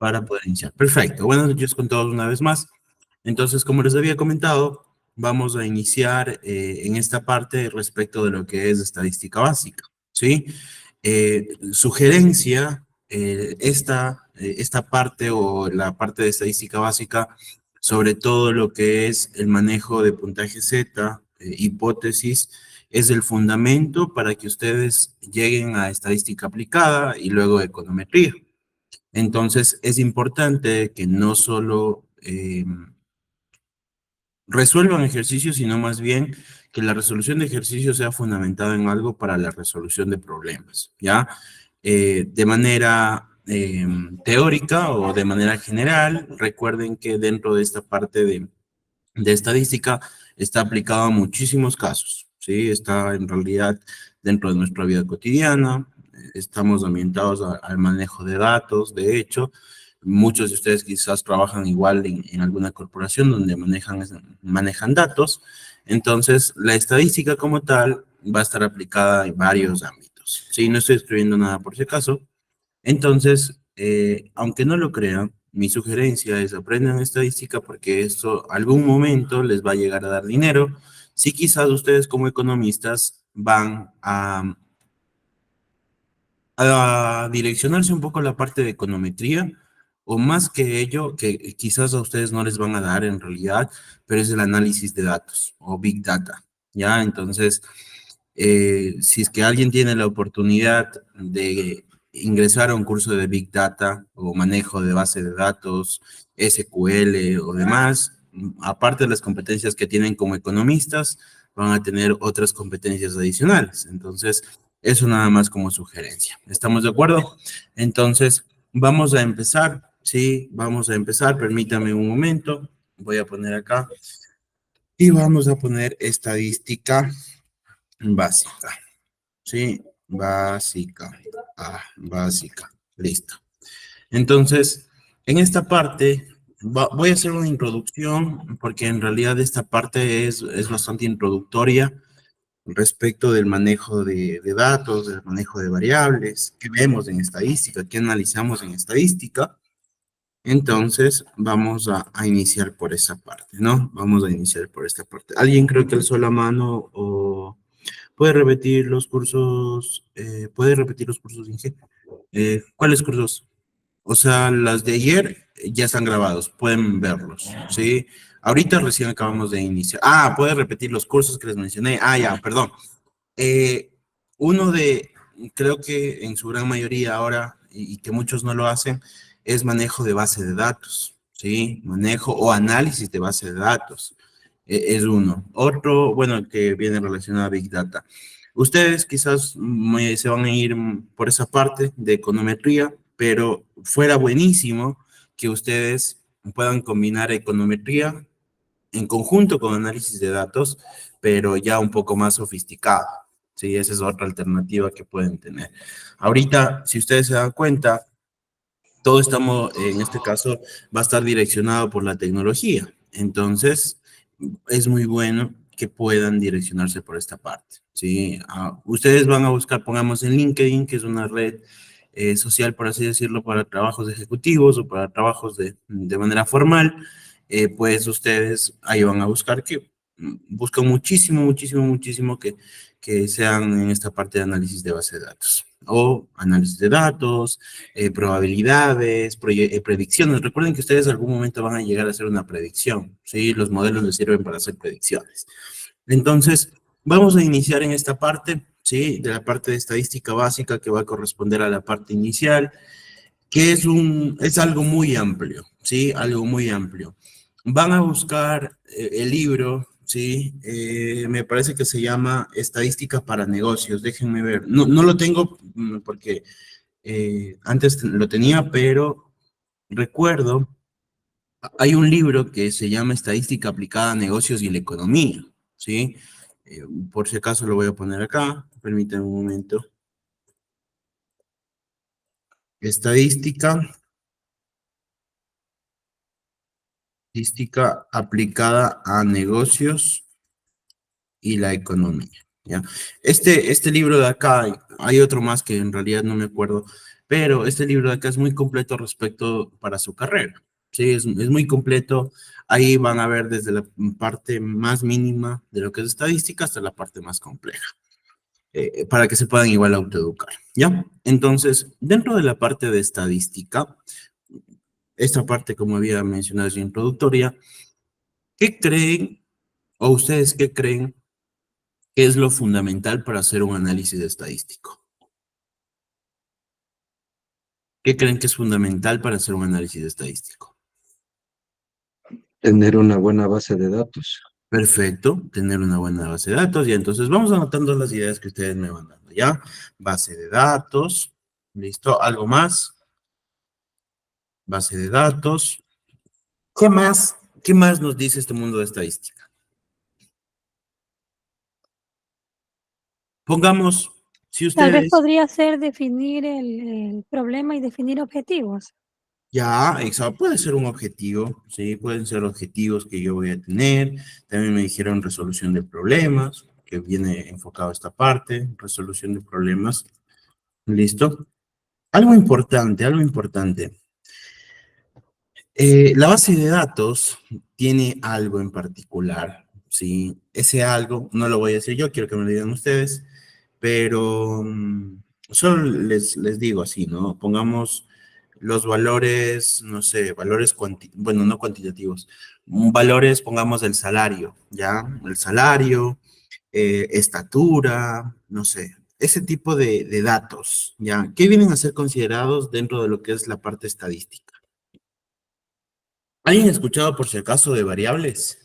para poder iniciar. Perfecto. Buenas noches con todos una vez más. Entonces, como les había comentado, vamos a iniciar en esta parte respecto de lo que es estadística básica, ¿sí? Sugerencia, esta parte o la parte de estadística básica, sobre todo lo que es el manejo de puntaje Z, hipótesis, es el fundamento para que ustedes lleguen a estadística aplicada y luego econometría. Entonces, es importante que no solo resuelvan ejercicios, sino más bien que la resolución de ejercicios sea fundamentada en algo para la resolución de problemas, ¿ya? De manera teórica o de manera general, recuerden que dentro de esta parte de estadística está aplicado a muchísimos casos, ¿sí? Está en realidad dentro de nuestra vida cotidiana, estamos ambientados al manejo de datos, de hecho, muchos de ustedes quizás trabajan igual en alguna corporación donde manejan datos, entonces la estadística como tal va a estar aplicada en varios ámbitos, ¿sí? No estoy escribiendo nada por si acaso, entonces, aunque no lo crean, mi sugerencia es aprendan estadística porque esto algún momento les va a llegar a dar dinero. Si quizás ustedes como economistas van a direccionarse un poco a la parte de econometría, o más que ello, que quizás a ustedes no les van a dar en realidad, pero es el análisis de datos o Big Data, ¿ya? Entonces, si es que alguien tiene la oportunidad de ingresar a un curso de Big Data o manejo de base de datos, SQL o demás, aparte de las competencias que tienen como economistas, van a tener otras competencias adicionales. Entonces, eso nada más como sugerencia. ¿Estamos de acuerdo? Entonces, vamos a empezar. Sí, vamos a empezar. Permítame un momento. Voy a poner acá. Y vamos a poner estadística básica. Sí, básica. Básica. Listo. Entonces, en esta parte voy a hacer una introducción porque en realidad esta parte es bastante introductoria respecto del manejo de datos, del manejo de variables, qué vemos en estadística, qué analizamos en estadística. Entonces, vamos a iniciar por esa parte, ¿no? Vamos a iniciar por esta parte. ¿Alguien creo que alzó la mano o puede repetir los cursos? ¿Puede repetir los cursos, Inge? ¿Cuáles cursos? O sea, las de ayer ya están grabados, pueden verlos, ¿sí? Ahorita recién acabamos de iniciar. Ah, puede repetir los cursos que les mencioné. Ah, ya, perdón. Eh, uno de, creo que en su gran mayoría ahora, y que muchos no lo hacen, es manejo de base de datos, ¿sí? Manejo o análisis de base de datos, es uno. Otro, bueno, que viene relacionado a Big Data. Ustedes quizás se van a ir por esa parte de econometría, pero fuera buenísimo que ustedes puedan combinar econometría en conjunto con análisis de datos, pero ya un poco más sofisticado. Sí, esa es otra alternativa que pueden tener. Ahorita, si ustedes se dan cuenta, todo estamos, en este caso, va a estar direccionado por la tecnología. Entonces, es muy bueno que puedan direccionarse por esta parte. ¿Sí? Ustedes van a buscar, pongamos en LinkedIn, que es una red social, por así decirlo, para trabajos ejecutivos o para trabajos de manera formal, pues ustedes ahí van a buscar que buscan muchísimo, muchísimo, muchísimo que sean en esta parte de análisis de base de datos o análisis de datos, probabilidades, predicciones. Recuerden que ustedes en algún momento van a llegar a hacer una predicción, ¿sí? Los modelos les sirven para hacer predicciones. Entonces, vamos a iniciar en esta parte, ¿sí? De la parte de estadística básica que va a corresponder a la parte inicial, que es algo muy amplio, ¿sí? Algo muy amplio. Van a buscar el libro, ¿sí? Me parece que se llama Estadística para Negocios, déjenme ver. No, no lo tengo porque antes lo tenía, pero recuerdo, hay un libro que se llama Estadística aplicada a negocios y la economía, ¿sí? Eh, por si acaso lo voy a poner acá, permítanme un momento. Estadística, estadística aplicada a negocios y la economía, ¿ya? Este libro de acá, hay otro más que en realidad no me acuerdo, pero este libro de acá es muy completo respecto para su carrera. Sí, es muy completo. Ahí van a ver desde la parte más mínima de lo que es estadística hasta la parte más compleja, para que se puedan igual autoeducar, ¿ya? Entonces, dentro de la parte de estadística, esta parte, como había mencionado en introductoria, ¿qué creen o ustedes qué creen que es lo fundamental para hacer un análisis estadístico? ¿Qué creen que es fundamental para hacer un análisis estadístico? Tener una buena base de datos. Perfecto, tener una buena base de datos. Y entonces vamos anotando las ideas que ustedes me van dando, ¿ya? Base de datos, listo. ¿Algo más? Base de datos. ¿Qué más? ¿Qué más nos dice este mundo de estadística? Pongamos, si Tal vez ustedes, podría ser definir el problema y definir objetivos. ya, exacto, puede ser un objetivo, ¿sí? Pueden ser objetivos que yo voy a tener. También me dijeron resolución de problemas, que viene enfocado a esta parte, resolución de problemas. ¿Listo? Algo importante, algo importante. La base de datos tiene algo en particular, ¿sí? Ese algo, no lo voy a decir yo, quiero que me lo digan ustedes, pero solo les digo así, ¿no? Pongamos los valores, no sé, valores, bueno, no cuantitativos, valores, pongamos el salario, ¿ya? El salario, estatura, no sé, ese tipo de datos, ¿ya? ¿Qué vienen a ser considerados dentro de lo que es la parte estadística? ¿Alguien ha escuchado por si acaso de variables?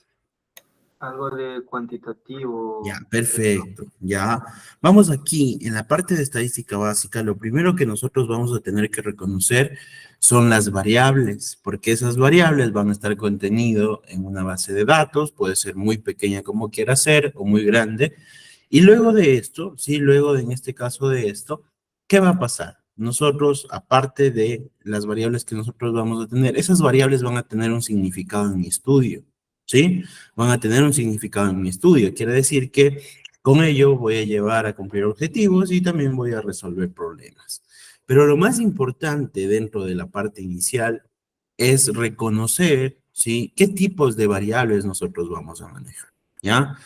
Algo de Ya, cuantitativo, eso. perfecto. Ya, vamos aquí en la parte de estadística básica. Lo primero que nosotros vamos a tener que reconocer son las variables, porque esas variables van a estar contenido en una base de datos, puede ser muy pequeña como quiera ser o muy grande. Y luego de esto, sí, luego en este caso de esto, ¿qué va a pasar? Nosotros, aparte de las variables que nosotros vamos a tener, esas variables van a tener un significado en mi estudio, ¿sí? Van a tener un significado en mi estudio. Quiere decir que con ello voy a llevar a cumplir objetivos y también voy a resolver problemas. Pero lo más importante dentro de la parte inicial es reconocer, ¿sí? ¿Qué tipos de variables nosotros vamos a manejar? ¿Ya?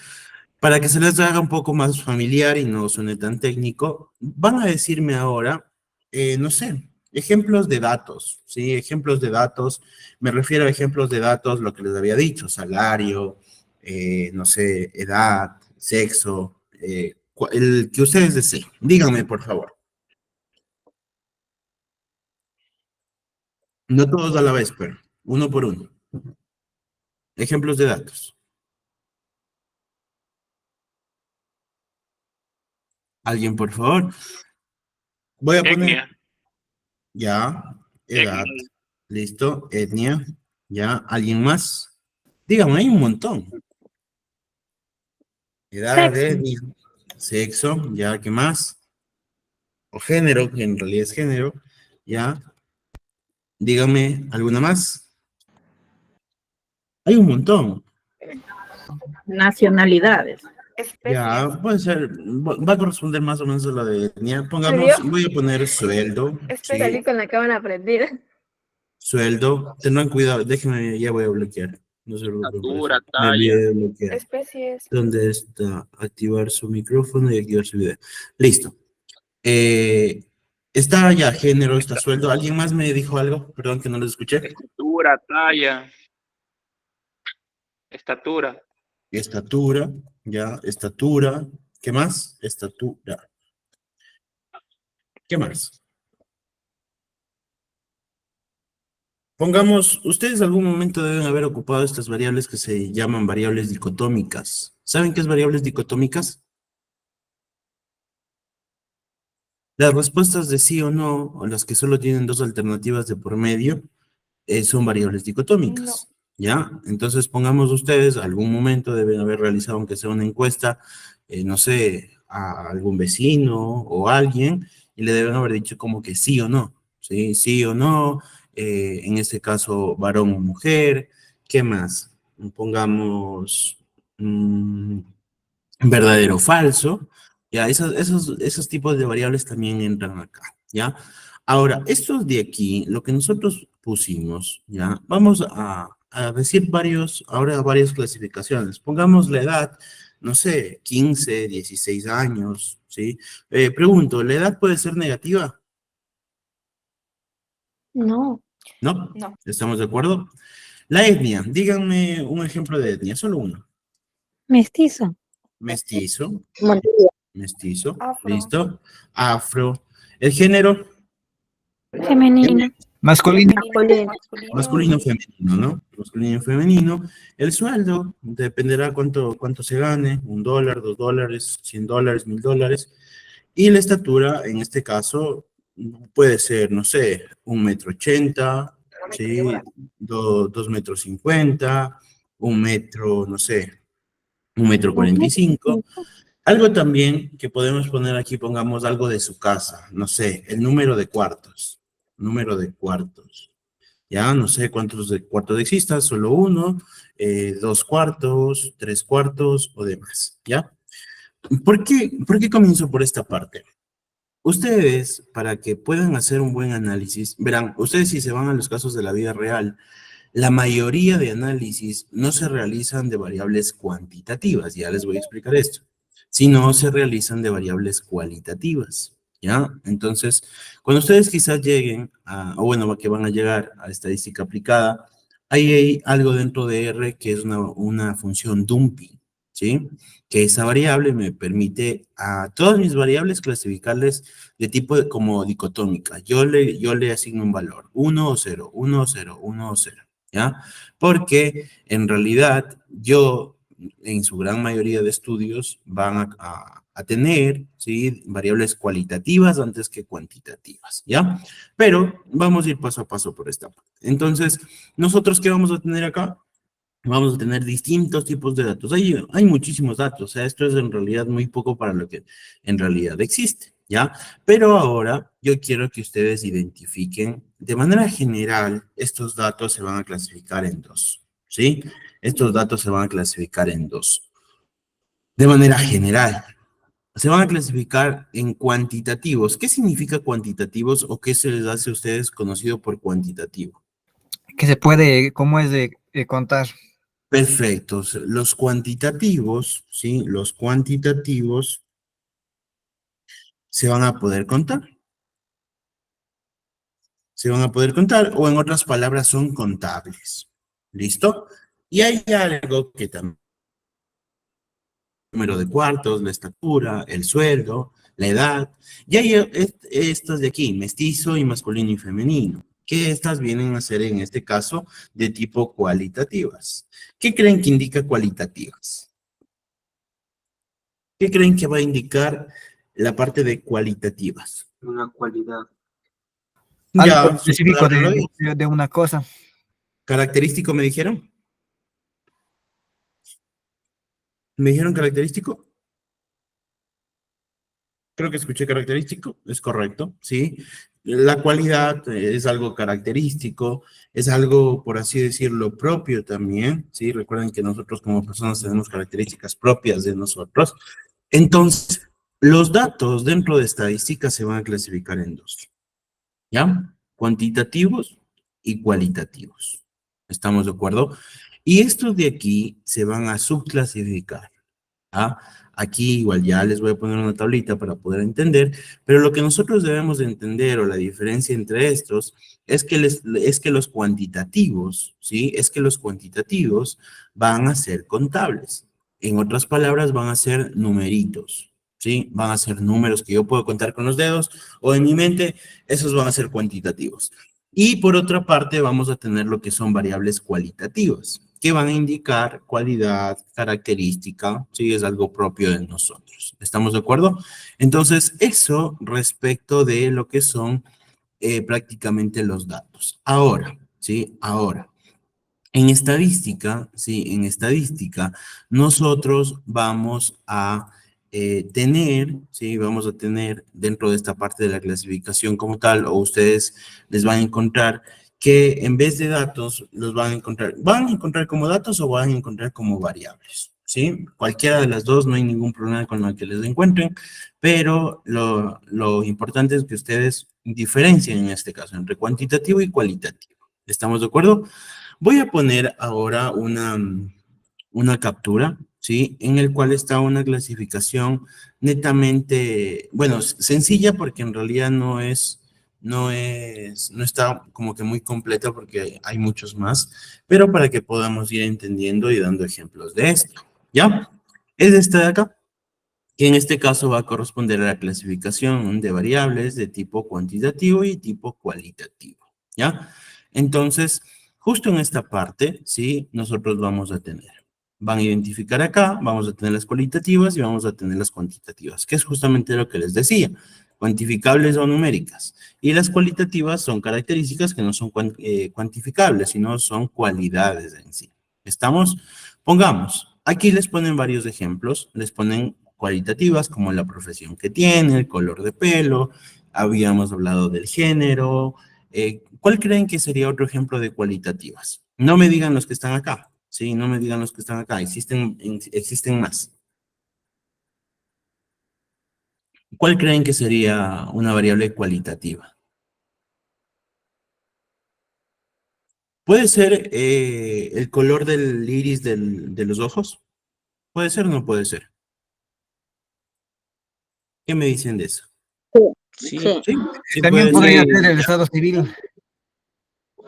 Para que se les haga un poco más familiar y no suene tan técnico, van a decirme ahora, no sé, ejemplos de datos, ¿sí? Ejemplos de datos, me refiero a ejemplos de datos, lo que les había dicho, salario, no sé, edad, sexo, el que ustedes deseen. Díganme, por favor. No todos a la vez, pero uno por uno. Ejemplos de datos. ¿Alguien, por favor? Voy a poner Etnia, ya, edad, etnia, listo, etnia, ya, ¿alguien más? Dígame, hay un montón. Edad, Sexo. etnia, sexo, ya, ¿qué más? O género, que en realidad es género, ya. Dígame, ¿alguna más? Hay un montón. Nacionalidades. Ya, Especies. puede ser, va a corresponder más o menos a la de etnia. ¿Me dio? Pongamos, voy a poner sueldo, Salí sí, con la cámara prendida. sueldo. Tendrán cuidado, déjenme, ya voy a bloquear. No se preocupen por eso. estatura, Me talla. olvidé de bloquear. Especies. ¿Dónde está? Activar su micrófono y activar su video. Listo. Eh, está ya género, está sueldo. ¿Alguien más me dijo algo? Perdón que no lo escuché. Estatura, talla, estatura, Estatura, ya, estatura. ¿Qué más? Estatura. ¿Qué más? Pongamos, ustedes algún momento deben haber ocupado estas variables que se llaman variables dicotómicas. ¿Saben qué es variables dicotómicas? Las respuestas de sí o no, o las que solo tienen dos alternativas de por medio, son variables No. dicotómicas, ¿ya? Entonces, pongamos ustedes, algún momento deben haber realizado, aunque sea una encuesta, no sé, a algún vecino o a alguien, y le deben haber dicho como que sí o no, ¿sí? Sí o no, en este caso, varón o mujer, ¿qué más? Pongamos verdadero o falso, ya, esos tipos de variables también entran acá, ¿ya? Ahora, estos de aquí, lo que nosotros pusimos, ¿ya? Vamos a decir ahora varias clasificaciones. Pongamos la edad, no sé, 15, 16 años, ¿sí? Pregunto, ¿la edad puede ser negativa? No, ¿No? No. ¿Estamos de acuerdo? La etnia, díganme un ejemplo de etnia, solo uno. mestizo, Mestizo, mestizo, Afro. listo. Afro. El género, femenino, Masculino. masculino, femenino, ¿no? Masculino, femenino. El sueldo, dependerá cuánto se gane, $1, $2, $100, $1000. Y la estatura, en este caso, puede ser, no sé, 1,80 m, ¿sí? 2,50 m, 1 metro, no sé, 1,45 m. Algo también que podemos poner aquí, pongamos algo de su casa, no sé, el número de cuartos, ya no sé cuántos de cuartos existan, solo uno, 2 cuartos, 3 cuartos o demás, ¿ya? ¿Por qué comienzo por esta parte? Ustedes, para que puedan hacer un buen análisis, verán, ustedes si se van a los casos de la vida real, la mayoría de análisis no se realizan de variables cuantitativas, ya les voy a explicar esto, sino se realizan de variables cualitativas, ¿ya? Entonces, cuando ustedes quizás lleguen o bueno, que van a llegar a estadística aplicada, ahí hay algo dentro de R que es una función dumping, ¿sí? Que esa variable me permite a todas mis variables clasificarles de tipo como dicotómica. Yo le asigno un valor, 1 o 0, 1 o 0, 1 o 0. ¿Ya? Porque en realidad en su gran mayoría de estudios, van a tener, ¿sí? Variables cualitativas antes que cuantitativas, ¿ya? Pero vamos a ir paso a paso por esta parte. Entonces, ¿nosotros qué vamos a tener acá? Vamos a tener distintos tipos de datos. Hay muchísimos datos, o sea, esto es en realidad muy poco para lo que en realidad existe, ¿ya? Pero ahora yo quiero que ustedes identifiquen, de manera general, estos datos se van a clasificar en dos, ¿sí? Estos datos se van a clasificar en dos. De manera general, se van a clasificar en cuantitativos. ¿Qué significa cuantitativos o qué se les hace a ustedes conocido por cuantitativo? Que se puede, ¿cómo es de contar? Perfectos. Los cuantitativos, ¿sí? Los cuantitativos se van a poder contar. Se van a poder contar, o en otras palabras, son contables. ¿Listo? Y hay algo que también, el número de cuartos, la estatura, el sueldo, la edad. Y hay estas de aquí, mestizo y masculino y femenino, que estas vienen a ser en este caso de tipo cualitativas. ¿Qué creen que indica cualitativas? ¿Qué creen que va a indicar la parte de cualitativas? Una cualidad. Algo Ya, específico superarlo. de una cosa. ¿Característico me dijeron? ¿Me dijeron característico? Creo que escuché característico, es correcto, ¿sí? La cualidad es algo característico, es algo, por así decirlo, propio también, ¿sí? Recuerden que nosotros como personas tenemos características propias de nosotros. Entonces, los datos dentro de estadística se van a clasificar en dos, ¿ya? Cuantitativos y cualitativos. ¿Estamos de acuerdo? Y estos de aquí se van a subclasificar. ¿Ah? Aquí igual ya les voy a poner una tablita para poder entender, pero lo que nosotros debemos de entender o la diferencia entre estos es que los cuantitativos, ¿sí? Es que los cuantitativos van a ser contables. En otras palabras, van a ser numeritos, ¿sí? Van a ser números que yo puedo contar con los dedos o en mi mente, esos van a ser cuantitativos. Y por otra parte, vamos a tener lo que son variables cualitativas, que van a indicar cualidad, característica, si es algo propio de nosotros. ¿Estamos de acuerdo? Entonces, eso respecto de lo que son prácticamente los datos. Ahora, ¿sí? Ahora, en estadística, ¿sí? En estadística, nosotros vamos a tener, ¿sí? Vamos a tener dentro de esta parte de la clasificación como tal, o ustedes les van a encontrar que en vez de datos, ¿van a encontrar como datos o van a encontrar como variables? ¿sí? Cualquiera de las dos, no hay ningún problema con lo que les encuentren, pero lo importante es que ustedes diferencien en este caso entre cuantitativo y cualitativo. ¿Estamos de acuerdo? Voy a poner ahora una captura, ¿sí? En el cual está una clasificación netamente, bueno, sencilla porque en realidad no está como que muy completa porque hay muchos más, pero para que podamos ir entendiendo y dando ejemplos de esto, ¿ya? Es esta de acá, que en este caso va a corresponder a la clasificación de variables de tipo cuantitativo y tipo cualitativo, ¿ya? Entonces, justo en esta parte, ¿sí? Nosotros vamos a tener, van a identificar acá, vamos a tener las cualitativas y vamos a tener las cuantitativas, que es justamente lo que les decía, cuantificables o numéricas. Y las cualitativas son características que no son cuantificables, sino son cualidades en sí. ¿Estamos? Pongamos, aquí les ponen varios ejemplos, les ponen cualitativas como la profesión que tiene, el color de pelo, habíamos hablado del género. ¿Cuál creen que sería otro ejemplo de cualitativas? No me digan los que están acá, ¿sí? No me digan los que están acá, existen más. ¿Cuál creen que sería una variable cualitativa? ¿Puede ser el color del iris de los ojos? ¿Puede ser o no puede ser? ¿Qué me dicen de eso? Sí. Sí, sí También puede podría ser. ser el estado civil.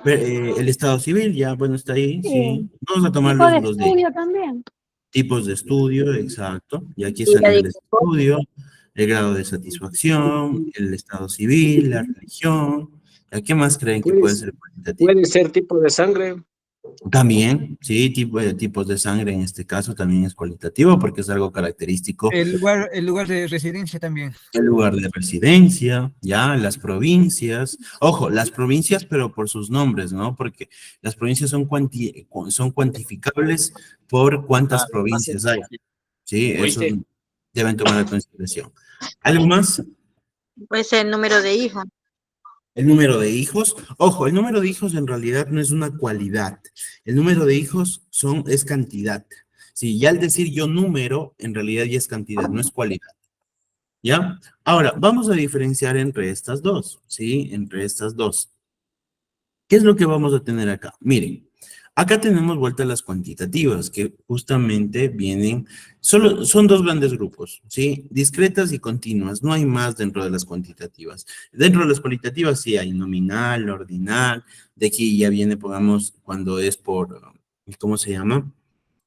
El estado civil, ya, bueno, está ahí, sí. Vamos a tomar Tipo de los de estudio también. tipos de estudio, exacto. Y aquí Y está el la nivel de disculpa. estudio, el grado de satisfacción, el estado civil, la religión. ¿A qué más creen que puede ser cualitativo? Puede ser tipo de sangre. También, sí, tipos de sangre en este caso también es cualitativo porque es algo característico. El lugar de residencia también. El lugar de residencia, ya, las provincias. Ojo, las provincias, pero por sus nombres, ¿no? Porque las provincias son cuantificables por cuántas provincias hay. Sí, eso ¿Oíste? deben tomar en consideración. ¿Algo más? Puede ser el número de hijos. El número de hijos. Ojo, el número de hijos en realidad no es una cualidad. El número de hijos es cantidad. Sí, ya al decir yo número, en realidad ya es cantidad, no es cualidad. ¿Ya? Ahora, vamos a diferenciar entre estas dos, ¿sí? Entre estas dos. ¿Qué es lo que vamos a tener acá? Miren, acá tenemos vueltas las cuantitativas, que justamente vienen, son dos grandes grupos, ¿sí? Discretas y continuas, no hay más dentro de las cuantitativas. Dentro de las cualitativas sí hay nominal, ordinal, de aquí ya viene, pongamos, cuando es por, ¿cómo se llama?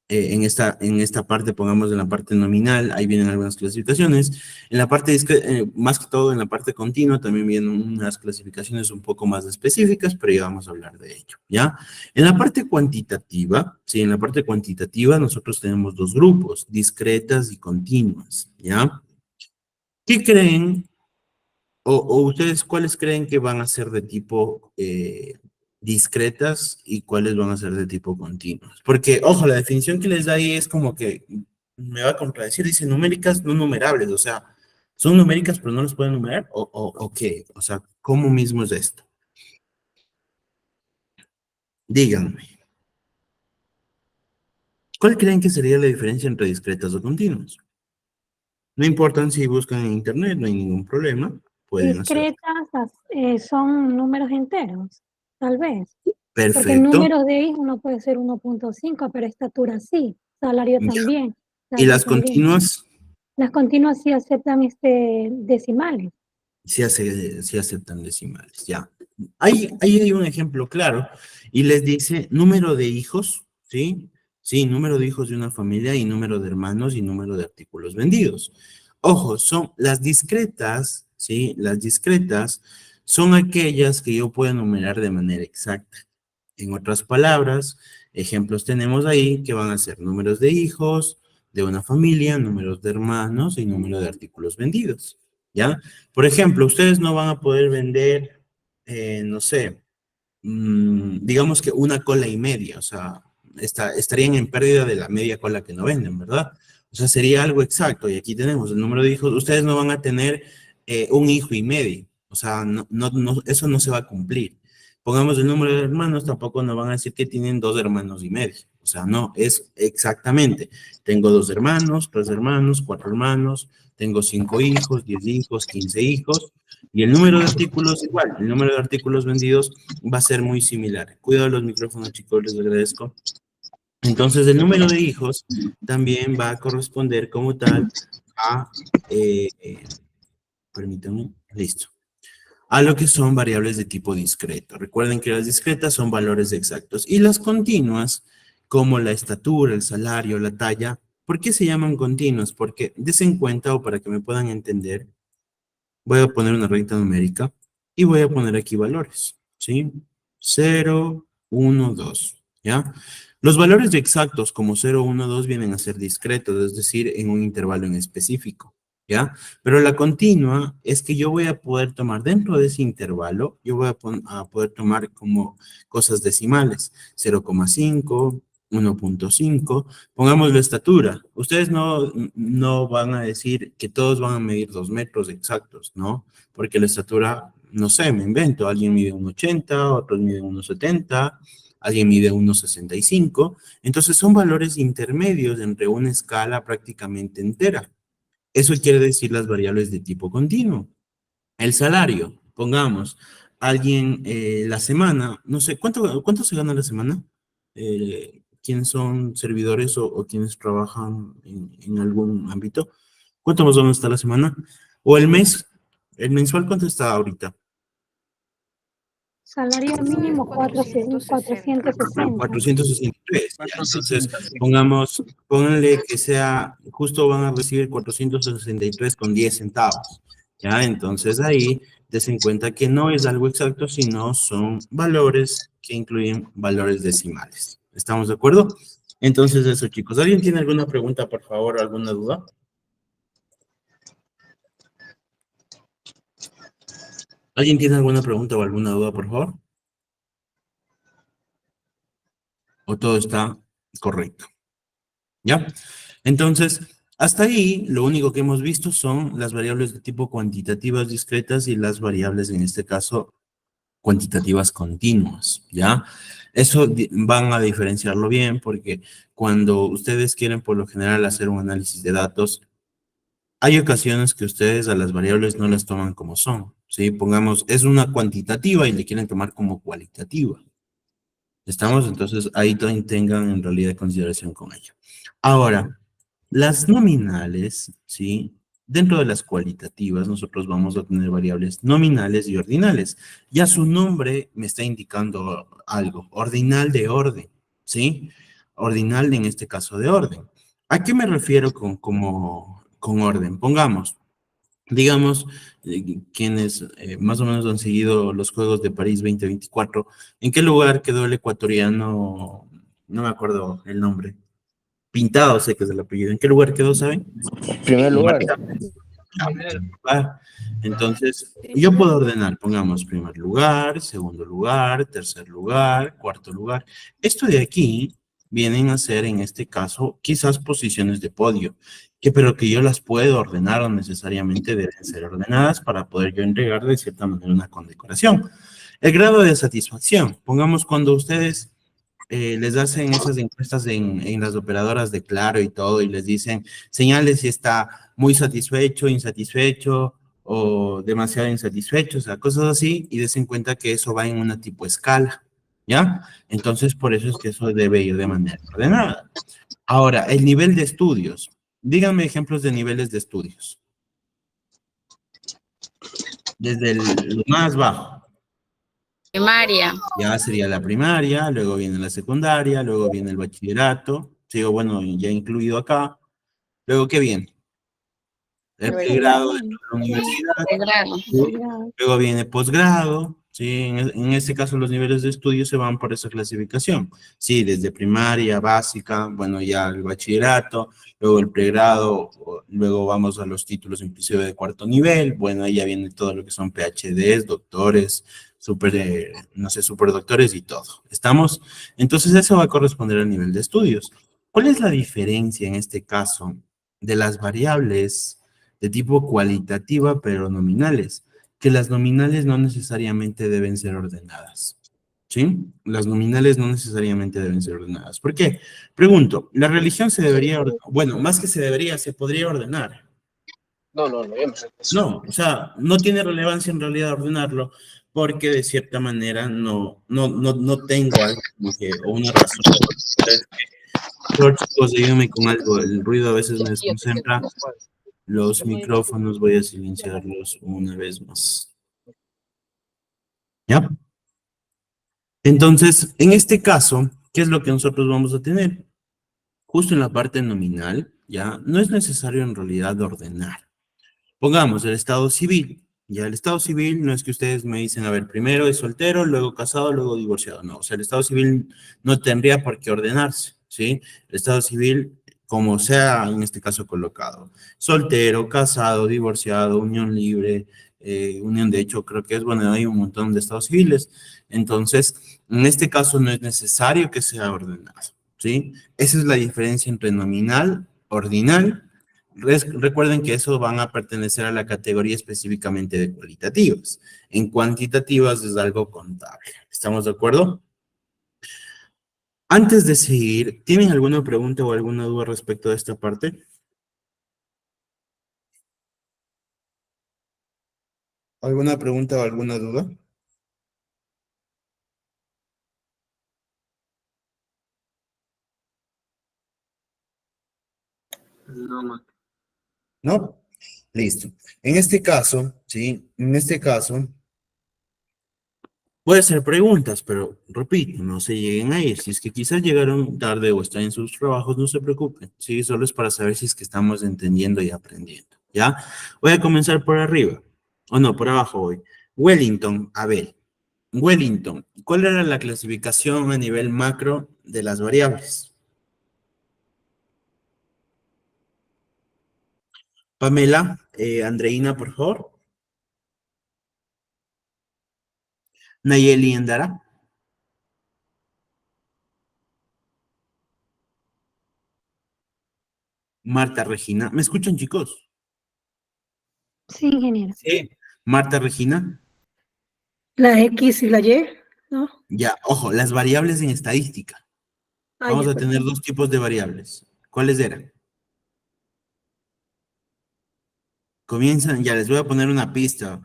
En esta parte, pongamos en la parte nominal, ahí vienen algunas clasificaciones. En la parte, más que todo en la parte continua, también vienen unas clasificaciones un poco más específicas, pero ya vamos a hablar de ello, ¿ya? En la parte cuantitativa, sí, en la parte cuantitativa nosotros tenemos dos grupos, discretas y continuas, ¿ya? ¿Qué creen o ustedes cuáles creen que van a ser de tipo discretas y cuáles van a ser de tipo continuos? Porque, ojo, la definición que les da ahí es como que me va a contradecir, dice numéricas no numerables, o sea, son numéricas pero no las pueden numerar, o qué, o sea, ¿cómo mismo es esto? Díganme, ¿cuál creen que sería la diferencia entre discretas o continuas? No importa si buscan en internet, no hay ningún problema, pueden hacerlo. Discretas son números enteros, tal vez. Porque Perfecto. números de hijos no puede ser 1.5, pero estatura sí, salario Ya. también. ¿Y las también. continuas? Las continuas sí aceptan decimales. Sí aceptan decimales, ya. Ahí hay un ejemplo claro, y les dice número de hijos, ¿sí? Sí, número de hijos de una familia y número de hermanos y número de artículos vendidos. Ojo, son las discretas, ¿sí? Las discretas son aquellas que yo puedo enumerar de manera exacta. En otras palabras, ejemplos tenemos ahí que van a ser números de hijos, de una familia, números de hermanos y número de artículos vendidos, ¿ya? Por ejemplo, ustedes no van a poder vender, no sé, digamos que una cola y media, o sea, estarían en pérdida de la media cola que no venden, ¿verdad? O sea, sería algo exacto, y aquí tenemos el número de hijos, ustedes no van a tener un hijo y medio, o sea, eso no se va a cumplir. Pongamos el número de hermanos, tampoco nos van a decir que tienen 2 hermanos y medio. O sea, no, es exactamente. Tengo 2 hermanos, 3 hermanos, 4 hermanos, tengo 5 hijos, 10 hijos, 15 hijos, y el número de artículos igual. El número de artículos vendidos va a ser muy similar. Cuidado los micrófonos, chicos, les agradezco. Entonces, el número de hijos también va a corresponder como tal a, permítanme, listo, a lo que son variables de tipo discreto. Recuerden que las discretas son valores exactos y las continuas, como la estatura, el salario, la talla, ¿por qué se llaman continuas? Porque desen cuenta, o para que me puedan entender, voy a poner una recta numérica y voy a poner aquí valores, ¿sí? 0, 1, 2, ¿ya? Los valores exactos como 0, 1, 2 vienen a ser discretos, es decir, en un intervalo en específico, ¿ya? Pero la continua es que yo voy a poder tomar dentro de ese intervalo, yo voy a poder tomar como cosas decimales, 0,5, 1.5, pongamos la estatura. Ustedes no van a decir que todos van a medir 2 metros exactos, ¿no? Porque la estatura, no sé, me invento, alguien mide 1,80, otros miden 1,70, alguien mide 1,65, entonces son valores intermedios entre una escala prácticamente entera. Eso quiere decir las variables de tipo continuo. El salario, pongamos, alguien la semana, no sé, ¿cuánto se gana la semana? ¿Quiénes son servidores o quienes trabajan en algún ámbito? ¿Cuánto más o menos está la semana? O el mes, el mensual, ¿cuánto está ahorita? Salario mínimo 460. 463. Ya, entonces, pónganle que sea, justo van a recibir 463 con 10 centavos. Ya, entonces ahí desen cuenta que no es algo exacto, sino son valores que incluyen valores decimales. ¿Estamos de acuerdo? Entonces eso, chicos. ¿Alguien tiene alguna pregunta, por favor, o alguna duda? ¿Alguien tiene alguna pregunta o alguna duda, por favor? ¿O todo está correcto? ¿Ya? Entonces, hasta ahí, lo único que hemos visto son las variables de tipo cuantitativas discretas y las variables, en este caso, cuantitativas continuas, ¿ya? Eso van a diferenciarlo bien porque cuando ustedes quieren, por lo general, hacer un análisis de datos, hay ocasiones que ustedes a las variables no las toman como son, ¿sí? Pongamos, es una cuantitativa y le quieren tomar como cualitativa. ¿Estamos? Entonces, ahí también tengan en realidad consideración con ello. Ahora, las nominales, ¿sí? Dentro de las cualitativas, nosotros vamos a tener variables nominales y ordinales. Ya su nombre me está indicando algo. Ordinal de orden, ¿sí? Ordinal en este caso de orden. ¿A qué me refiero con orden? Pongamos, digamos, quienes más o menos han seguido los Juegos de París 2024, ¿en qué lugar quedó el ecuatoriano? No me acuerdo el nombre. Pintado, sé que es el apellido. ¿En qué lugar quedó, saben? Primer lugar. Entonces, yo puedo ordenar, pongamos primer lugar, segundo lugar, tercer lugar, cuarto lugar. Esto de aquí vienen a ser, en este caso, quizás posiciones de podio, pero que yo las puedo ordenar o necesariamente deben ser ordenadas para poder yo entregar de cierta manera una condecoración. El grado de satisfacción, pongamos cuando ustedes les hacen esas encuestas en las operadoras de Claro y todo, y les dicen, señales si está muy satisfecho, insatisfecho, o demasiado insatisfecho, o sea, cosas así, y desen cuenta que eso va en una tipo escala, ¿ya? Entonces, por eso es que eso debe ir de manera ordenada. Ahora, el nivel de estudios. Díganme ejemplos de niveles de estudios. Desde lo más bajo. Primaria. Ya sería la primaria, luego viene la secundaria, luego viene el bachillerato, sigo, bueno, ya incluido acá. Luego, ¿qué viene? El pregrado de la universidad. Luego viene posgrado, ¿sí? En este caso, los niveles de estudio se van por esa clasificación. Sí, desde primaria, básica, bueno, ya el bachillerato, luego el pregrado, luego vamos a los títulos inclusive de cuarto nivel, bueno, ahí ya viene todo lo que son PhDs, doctores, no sé, superdoctores y todo. ¿Estamos? Entonces, eso va a corresponder al nivel de estudios. ¿Cuál es la diferencia en este caso de las variables de tipo cualitativa, pero nominales? Que las nominales no necesariamente deben ser ordenadas. ¿sí? Las nominales no necesariamente deben ser ordenadas. ¿Por qué? Pregunto, ¿la religión se debería ordenar? Bueno, más que se debería, se podría ordenar. No, o sea, no tiene relevancia en realidad ordenarlo, porque de cierta manera no tengo algo como que, o una razón. Pero chicos, ayúdenme con algo, el ruido a veces me desconcentra. Los micrófonos voy a silenciarlos una vez más. ¿Ya? Entonces, en este caso, ¿qué es lo que nosotros vamos a tener? Justo en la parte nominal, ¿ya? No es necesario en realidad ordenar. Pongamos el estado civil. Ya el estado civil no es que ustedes me dicen, a ver, primero es soltero, luego casado, luego divorciado. No, o sea, el estado civil no tendría por qué ordenarse, ¿sí? El estado civil, como sea en este caso colocado, soltero, casado, divorciado, unión libre, unión de hecho, creo que es, bueno, hay un montón de estados civiles. Entonces, en este caso no es necesario que sea ordenado, ¿sí? Esa es la diferencia entre nominal, ordinal. Recuerden que eso van a pertenecer a la categoría específicamente de cualitativas. En cuantitativas es algo contable. ¿Estamos de acuerdo? Antes de seguir, ¿tienen alguna pregunta o alguna duda respecto a esta parte? ¿Alguna pregunta o alguna duda? No, ma. ¿No? Listo. En este caso, ¿sí? En este caso, voy a hacer preguntas, pero repito, no se lleguen a ir. Si es que quizás llegaron tarde o están en sus trabajos, no se preocupen. Sí, solo es para saber si es que estamos entendiendo y aprendiendo. ¿Ya? Voy a comenzar por arriba. O no, por abajo voy. Wellington, Abel. Wellington, ¿cuál era la clasificación a nivel macro de las variables? Pamela, Andreina, por favor. Nayeli Endara. Marta Regina. ¿Me escuchan, chicos? Sí, ingeniero. Sí. Marta Regina. La X y la Y, ¿no? Ya, ojo, las variables en estadística. Ah, Vamos ya, a tener perfecto. dos tipos de variables. ¿Cuáles eran? Comienzan, ya les voy a poner una pista.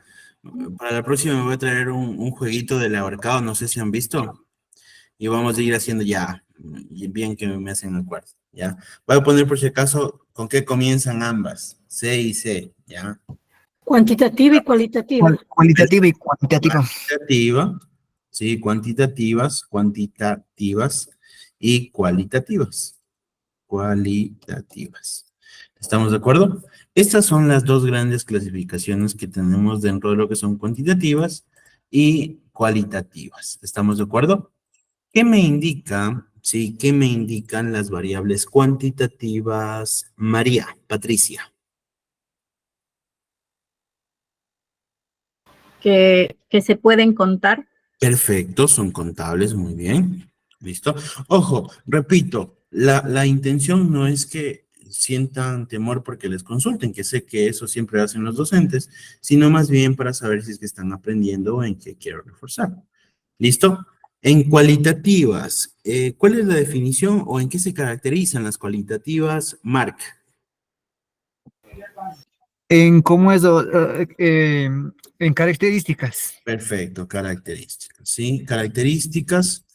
Para la próxima me voy a traer un jueguito del ahorcado, no sé si han visto. Y vamos a ir haciendo ya, y bien que me hacen acuerdo, ¿ya? Voy a poner por si acaso con qué comienzan ambas, C y C, ¿ya? Cuantitativa y cualitativa. Cualitativa y cuantitativa. Cuantitativa, sí, cuantitativas y cualitativas. Cualitativas. ¿Estamos de acuerdo? Estas son las dos grandes clasificaciones que tenemos dentro de lo que son cuantitativas y cualitativas. ¿Estamos de acuerdo? ¿Qué me indica, sí, qué me indican las variables cuantitativas? María, Patricia. Que se pueden contar. Perfecto, son contables, muy bien. ¿Listo? Ojo, repito, la intención no es que sientan temor porque les consulten, que sé que eso siempre hacen los docentes, sino más bien para saber si es que están aprendiendo o en qué quiero reforzar. ¿Listo? En cualitativas, ¿cuál es la definición o en qué se caracterizan las cualitativas, Marc? En cómo es, en características. Perfecto, características, ¿sí? Características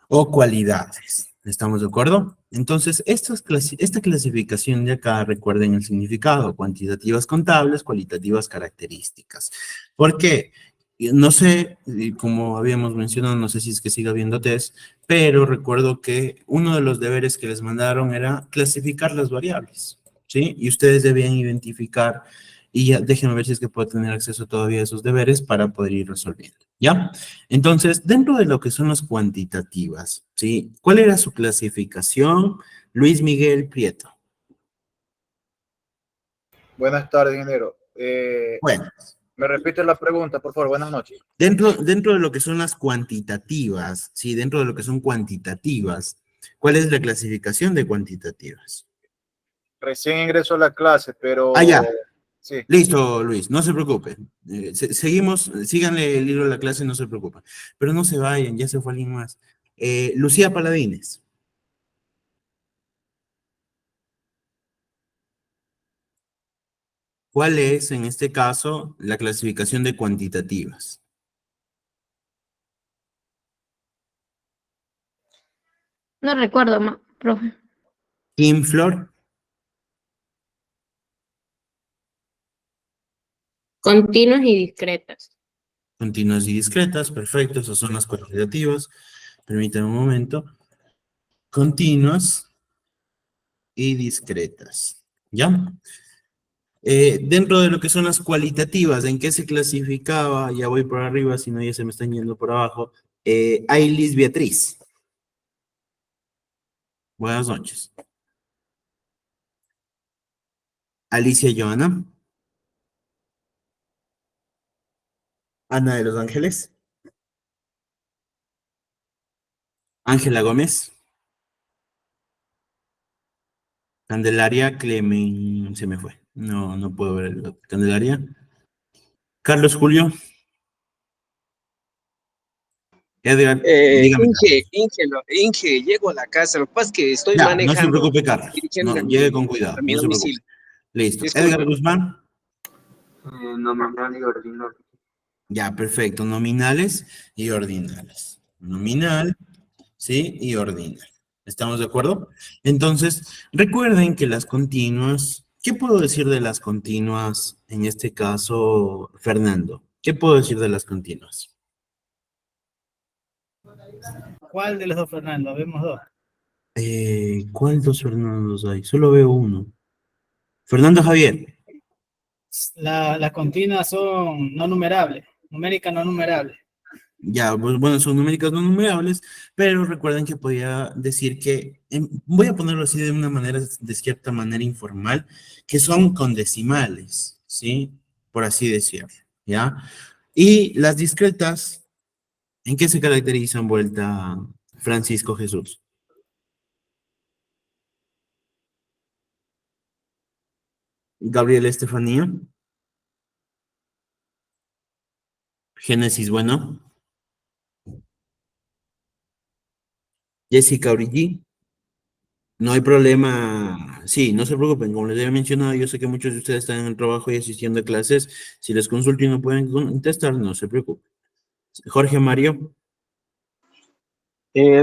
o cualidades. ¿Estamos de acuerdo? Entonces, esta clasificación de acá, recuerden el significado, cuantitativas contables, cualitativas características. ¿Por qué? No sé, como habíamos mencionado, no sé si es que siga habiendo test, pero recuerdo que uno de los deberes que les mandaron era clasificar las variables, ¿sí? Y ustedes debían identificar, y ya déjenme ver si es que puedo tener acceso todavía a esos deberes para poder ir resolviendo, ¿ya? Entonces, dentro de lo que son las cuantitativas, ¿sí? ¿Cuál era su clasificación? Luis Miguel Prieto. Buenas tardes, ingeniero. Bueno, Me repite la pregunta, por favor. Buenas noches. dentro de lo que son las cuantitativas, ¿sí? Dentro de lo que son cuantitativas, ¿cuál es la clasificación de cuantitativas? Recién ingreso a la clase, pero Ah, ya. Sí. Listo, Luis, no se preocupe. Seguimos, síganle el hilo de la clase, no se preocupen. Pero no se vayan, ya se fue alguien más. Lucía Paladines. ¿Cuál es, en este caso, la clasificación de cuantitativas? No recuerdo, profe. Kim Flor. Continuas y discretas. Continuas y discretas, perfecto, esas son las cuantitativas. Permítanme un momento. Continuas y discretas. ¿Ya? Dentro de lo que son las cualitativas, ¿en qué se clasificaba? Ya voy por arriba, si no ya se me están yendo por abajo. Ailis Beatriz. Buenas noches. Alicia Joana. Ana de los Ángeles. Ángela Gómez. Candelaria Clemen. Se me fue. No puedo ver el otro. Candelaria. Carlos Julio. Edgar, dígame. Inge, llego a la casa. Lo que pasa es que estoy Ya, no se manejando. preocupe, Carlos. Dirigiéndome No, a llegue con cuidado. a mi No se preocupe. domicilio. Listo. Disculpe. Edgar Guzmán. Nominal y ordinal. Ya, perfecto. Nominales y ordinales. Nominal, ¿sí? Y ordinal. ¿Estamos de acuerdo? Entonces, recuerden que las continuas, ¿qué puedo decir de las continuas en este caso, Fernando? ¿Qué puedo decir de las continuas? ¿Cuál de los dos, Fernando? Vemos dos. ¿Cuál dos Fernandos hay? Solo veo uno. Fernando Javier. Las continuas son no numerables, numéricas no numerables. Ya, pues, bueno, son numéricas no numerables, pero recuerden que podía decir que, voy a ponerlo así de una manera, de cierta manera informal, que son con decimales, ¿sí? Por así decirlo, ¿ya? Y las discretas, ¿en qué se caracterizan, vuelta Francisco Jesús? Gabriel Estefanía. Génesis, bueno. Jessica Origi. No hay problema. Sí, no se preocupen. Como les había mencionado, yo sé que muchos de ustedes están en el trabajo y asistiendo a clases. Si les consulto y no pueden contestar, no se preocupen. Jorge Mario.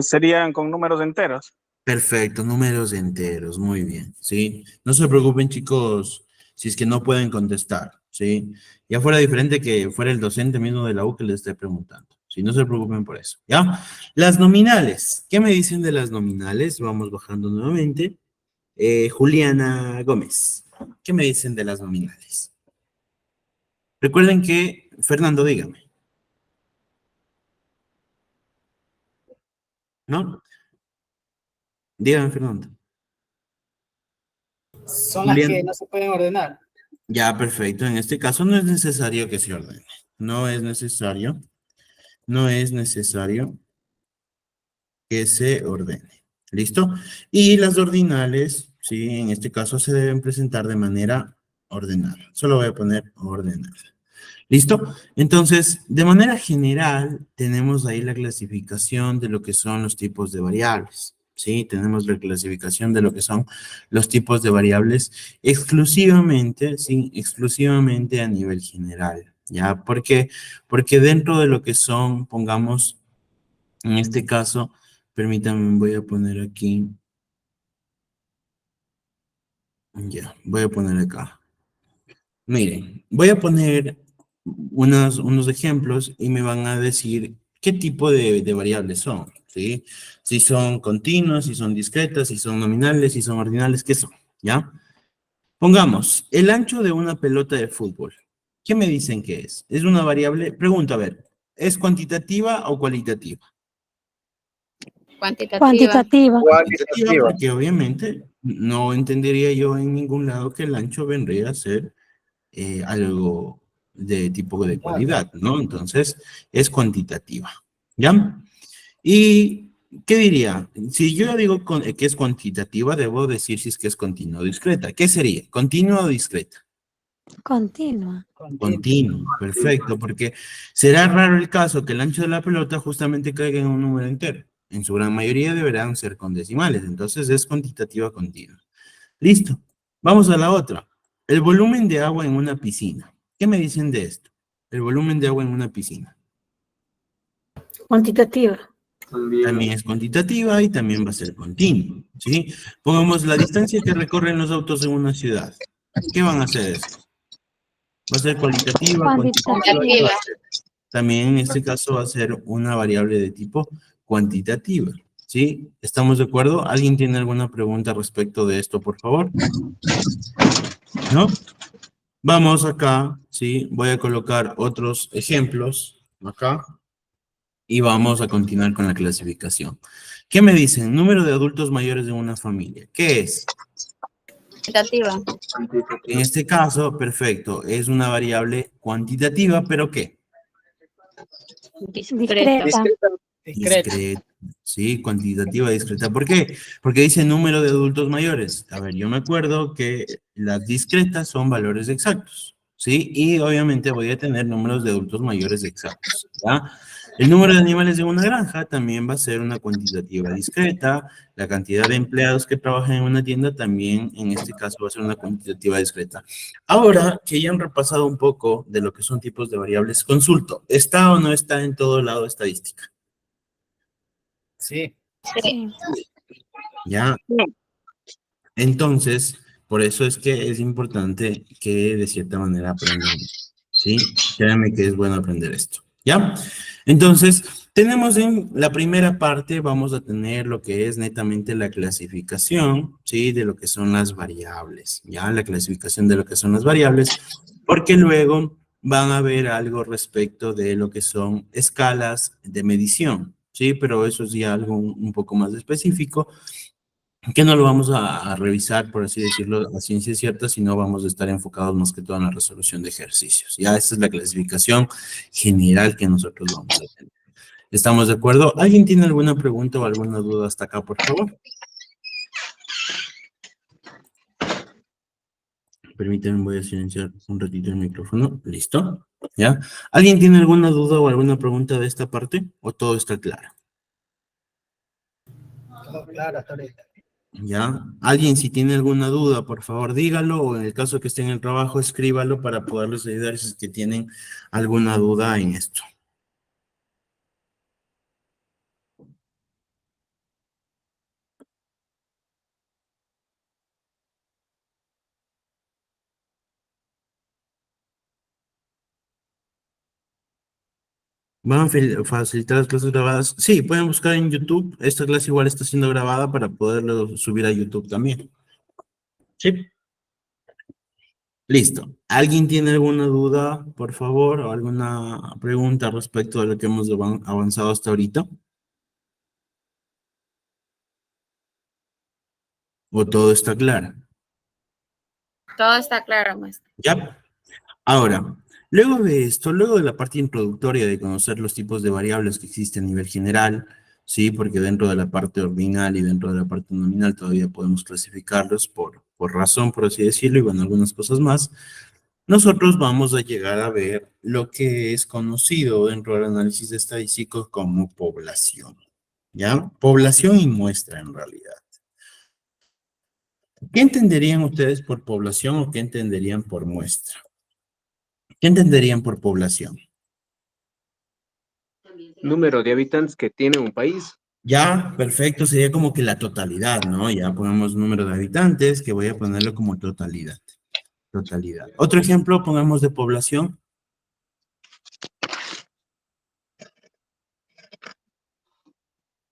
Serían con números enteros. Perfecto, números enteros, muy bien, ¿sí? No se preocupen, chicos, si es que no pueden contestar, ¿sí? Ya fuera diferente que fuera el docente mismo de la U que les esté preguntando, ¿sí? No se preocupen por eso, ¿ya? Las nominales, ¿qué me dicen de las nominales? Vamos bajando nuevamente. Juliana Gómez, ¿qué me dicen de las nominales? Recuerden que, Fernando, dígame. ¿No? Dígame, Fernando. Son Julián. las que no se pueden ordenar. Ya, perfecto. En este caso no es necesario que se ordene. No es necesario que se ordene. ¿Listo? Y las ordinales, sí, en este caso se deben presentar de manera ordenada. Solo voy a poner ordenada. ¿Listo? Entonces, de manera general, tenemos ahí la clasificación de lo que son los tipos de variables. ¿Sí? Tenemos la clasificación de lo que son los tipos de variables exclusivamente, sí, exclusivamente a nivel general. ¿Ya? ¿Por qué? Porque dentro de lo que son, pongamos, en este caso, permítanme, voy a poner aquí. Ya, voy a poner acá. Miren, voy a poner unos ejemplos y me van a decir qué tipo de variables son, ¿sí? Si son continuas, si son discretas, si son nominales, si son ordinales, ¿qué son? ¿Ya? Pongamos, el ancho de una pelota de fútbol. ¿Qué me dicen que es? ¿Es una variable? Pregunto, a ver, ¿es cuantitativa o cualitativa? Cuantitativa. Cuantitativa. Cuantitativa, porque obviamente no entendería yo en ningún lado que el ancho vendría a ser algo de tipo de cualidad, ¿no? Entonces, es cuantitativa, ¿ya? ¿Y qué diría? Si yo digo que es cuantitativa, debo decir si es que es continua o discreta. ¿Qué sería? ¿Continua o discreta? Continua. Continuo, perfecto, porque será raro el caso que el ancho de la pelota justamente caiga en un número entero. En su gran mayoría deberán ser con decimales, entonces es cuantitativa continua. Listo, vamos a la otra. El volumen de agua en una piscina. ¿Qué me dicen de esto? El volumen de agua en una piscina. Cuantitativa. También es cuantitativa y también va a ser continua, ¿sí? Pongamos la distancia que recorren los autos en una ciudad. ¿Qué van a hacer esto? Va a ser cualitativa, cuantitativa. y va a ser- También en este caso va a ser una variable de tipo cuantitativa, ¿sí? ¿Estamos de acuerdo? ¿Alguien tiene alguna pregunta respecto de esto, por favor? ¿No? Vamos acá, ¿sí? Voy a colocar otros ejemplos acá y vamos a continuar con la clasificación. ¿Qué me dicen? Número de adultos mayores de una familia. ¿Qué es? Cuantitativa. En este caso, perfecto, es una variable cuantitativa, ¿pero qué? Discreta. Discreta. Discreta, sí, cuantitativa discreta. ¿Por qué? Porque dice número de adultos mayores. A ver, yo me acuerdo que las discretas son valores exactos, ¿sí? Y obviamente voy a tener números de adultos mayores exactos, ¿ya? El número de animales de una granja también va a ser una cuantitativa discreta. La cantidad de empleados que trabajan en una tienda también, en este caso, va a ser una cuantitativa discreta. Ahora que ya han repasado un poco de lo que son tipos de variables, consulto, ¿está o no está en todo lado estadística? Sí. Sí. ¿Ya? Entonces, por eso es que es importante que de cierta manera aprendan, ¿sí? Créanme que es bueno aprender esto, ¿ya? Entonces, tenemos en la primera parte, vamos a tener lo que es netamente la clasificación, ¿sí? De lo que son las variables, ¿ya? La clasificación de lo que son las variables, porque luego van a ver algo respecto de lo que son escalas de medición, ¿sí? Pero eso es ya algo un poco más específico, que no lo vamos a revisar, por así decirlo, a ciencia cierta, sino vamos a estar enfocados más que todo en la resolución de ejercicios. Ya esta es la clasificación general que nosotros vamos a tener. ¿Estamos de acuerdo? ¿Alguien tiene alguna pregunta o alguna duda hasta acá, por favor? Permítanme, voy a silenciar un ratito el micrófono. ¿Listo? ¿Ya? ¿Alguien tiene alguna duda o alguna pregunta de esta parte? ¿O todo está claro? Todo claro hasta ahorita. ¿Ya? Alguien si tiene alguna duda, por favor dígalo, o en el caso que esté en el trabajo, escríbalo para poderles ayudar si es que tienen alguna duda en esto. ¿Van a facilitar las clases grabadas? Sí, pueden buscar en YouTube. Esta clase igual está siendo grabada para poderlo subir a YouTube también. Sí. Listo. ¿Alguien tiene alguna duda, por favor, o alguna pregunta respecto a lo que hemos avanzado hasta ahorita? ¿O todo está claro? Todo está claro, maestro. ¿Ya? Ahora, luego de esto, luego de la parte introductoria de conocer los tipos de variables que existen a nivel general, sí, porque dentro de la parte ordinal y dentro de la parte nominal todavía podemos clasificarlos por razón, por así decirlo, y bueno, algunas cosas más, nosotros vamos a llegar a ver lo que es conocido dentro del análisis estadístico como población, ¿ya? Población y muestra en realidad. ¿Qué entenderían ustedes por población o qué entenderían por muestra? ¿Qué entenderían por población? Número de habitantes que tiene un país. Ya, perfecto, sería como que la totalidad, ¿no? Ya ponemos número de habitantes, que voy a ponerlo como totalidad. Totalidad. Otro ejemplo, pongamos de población.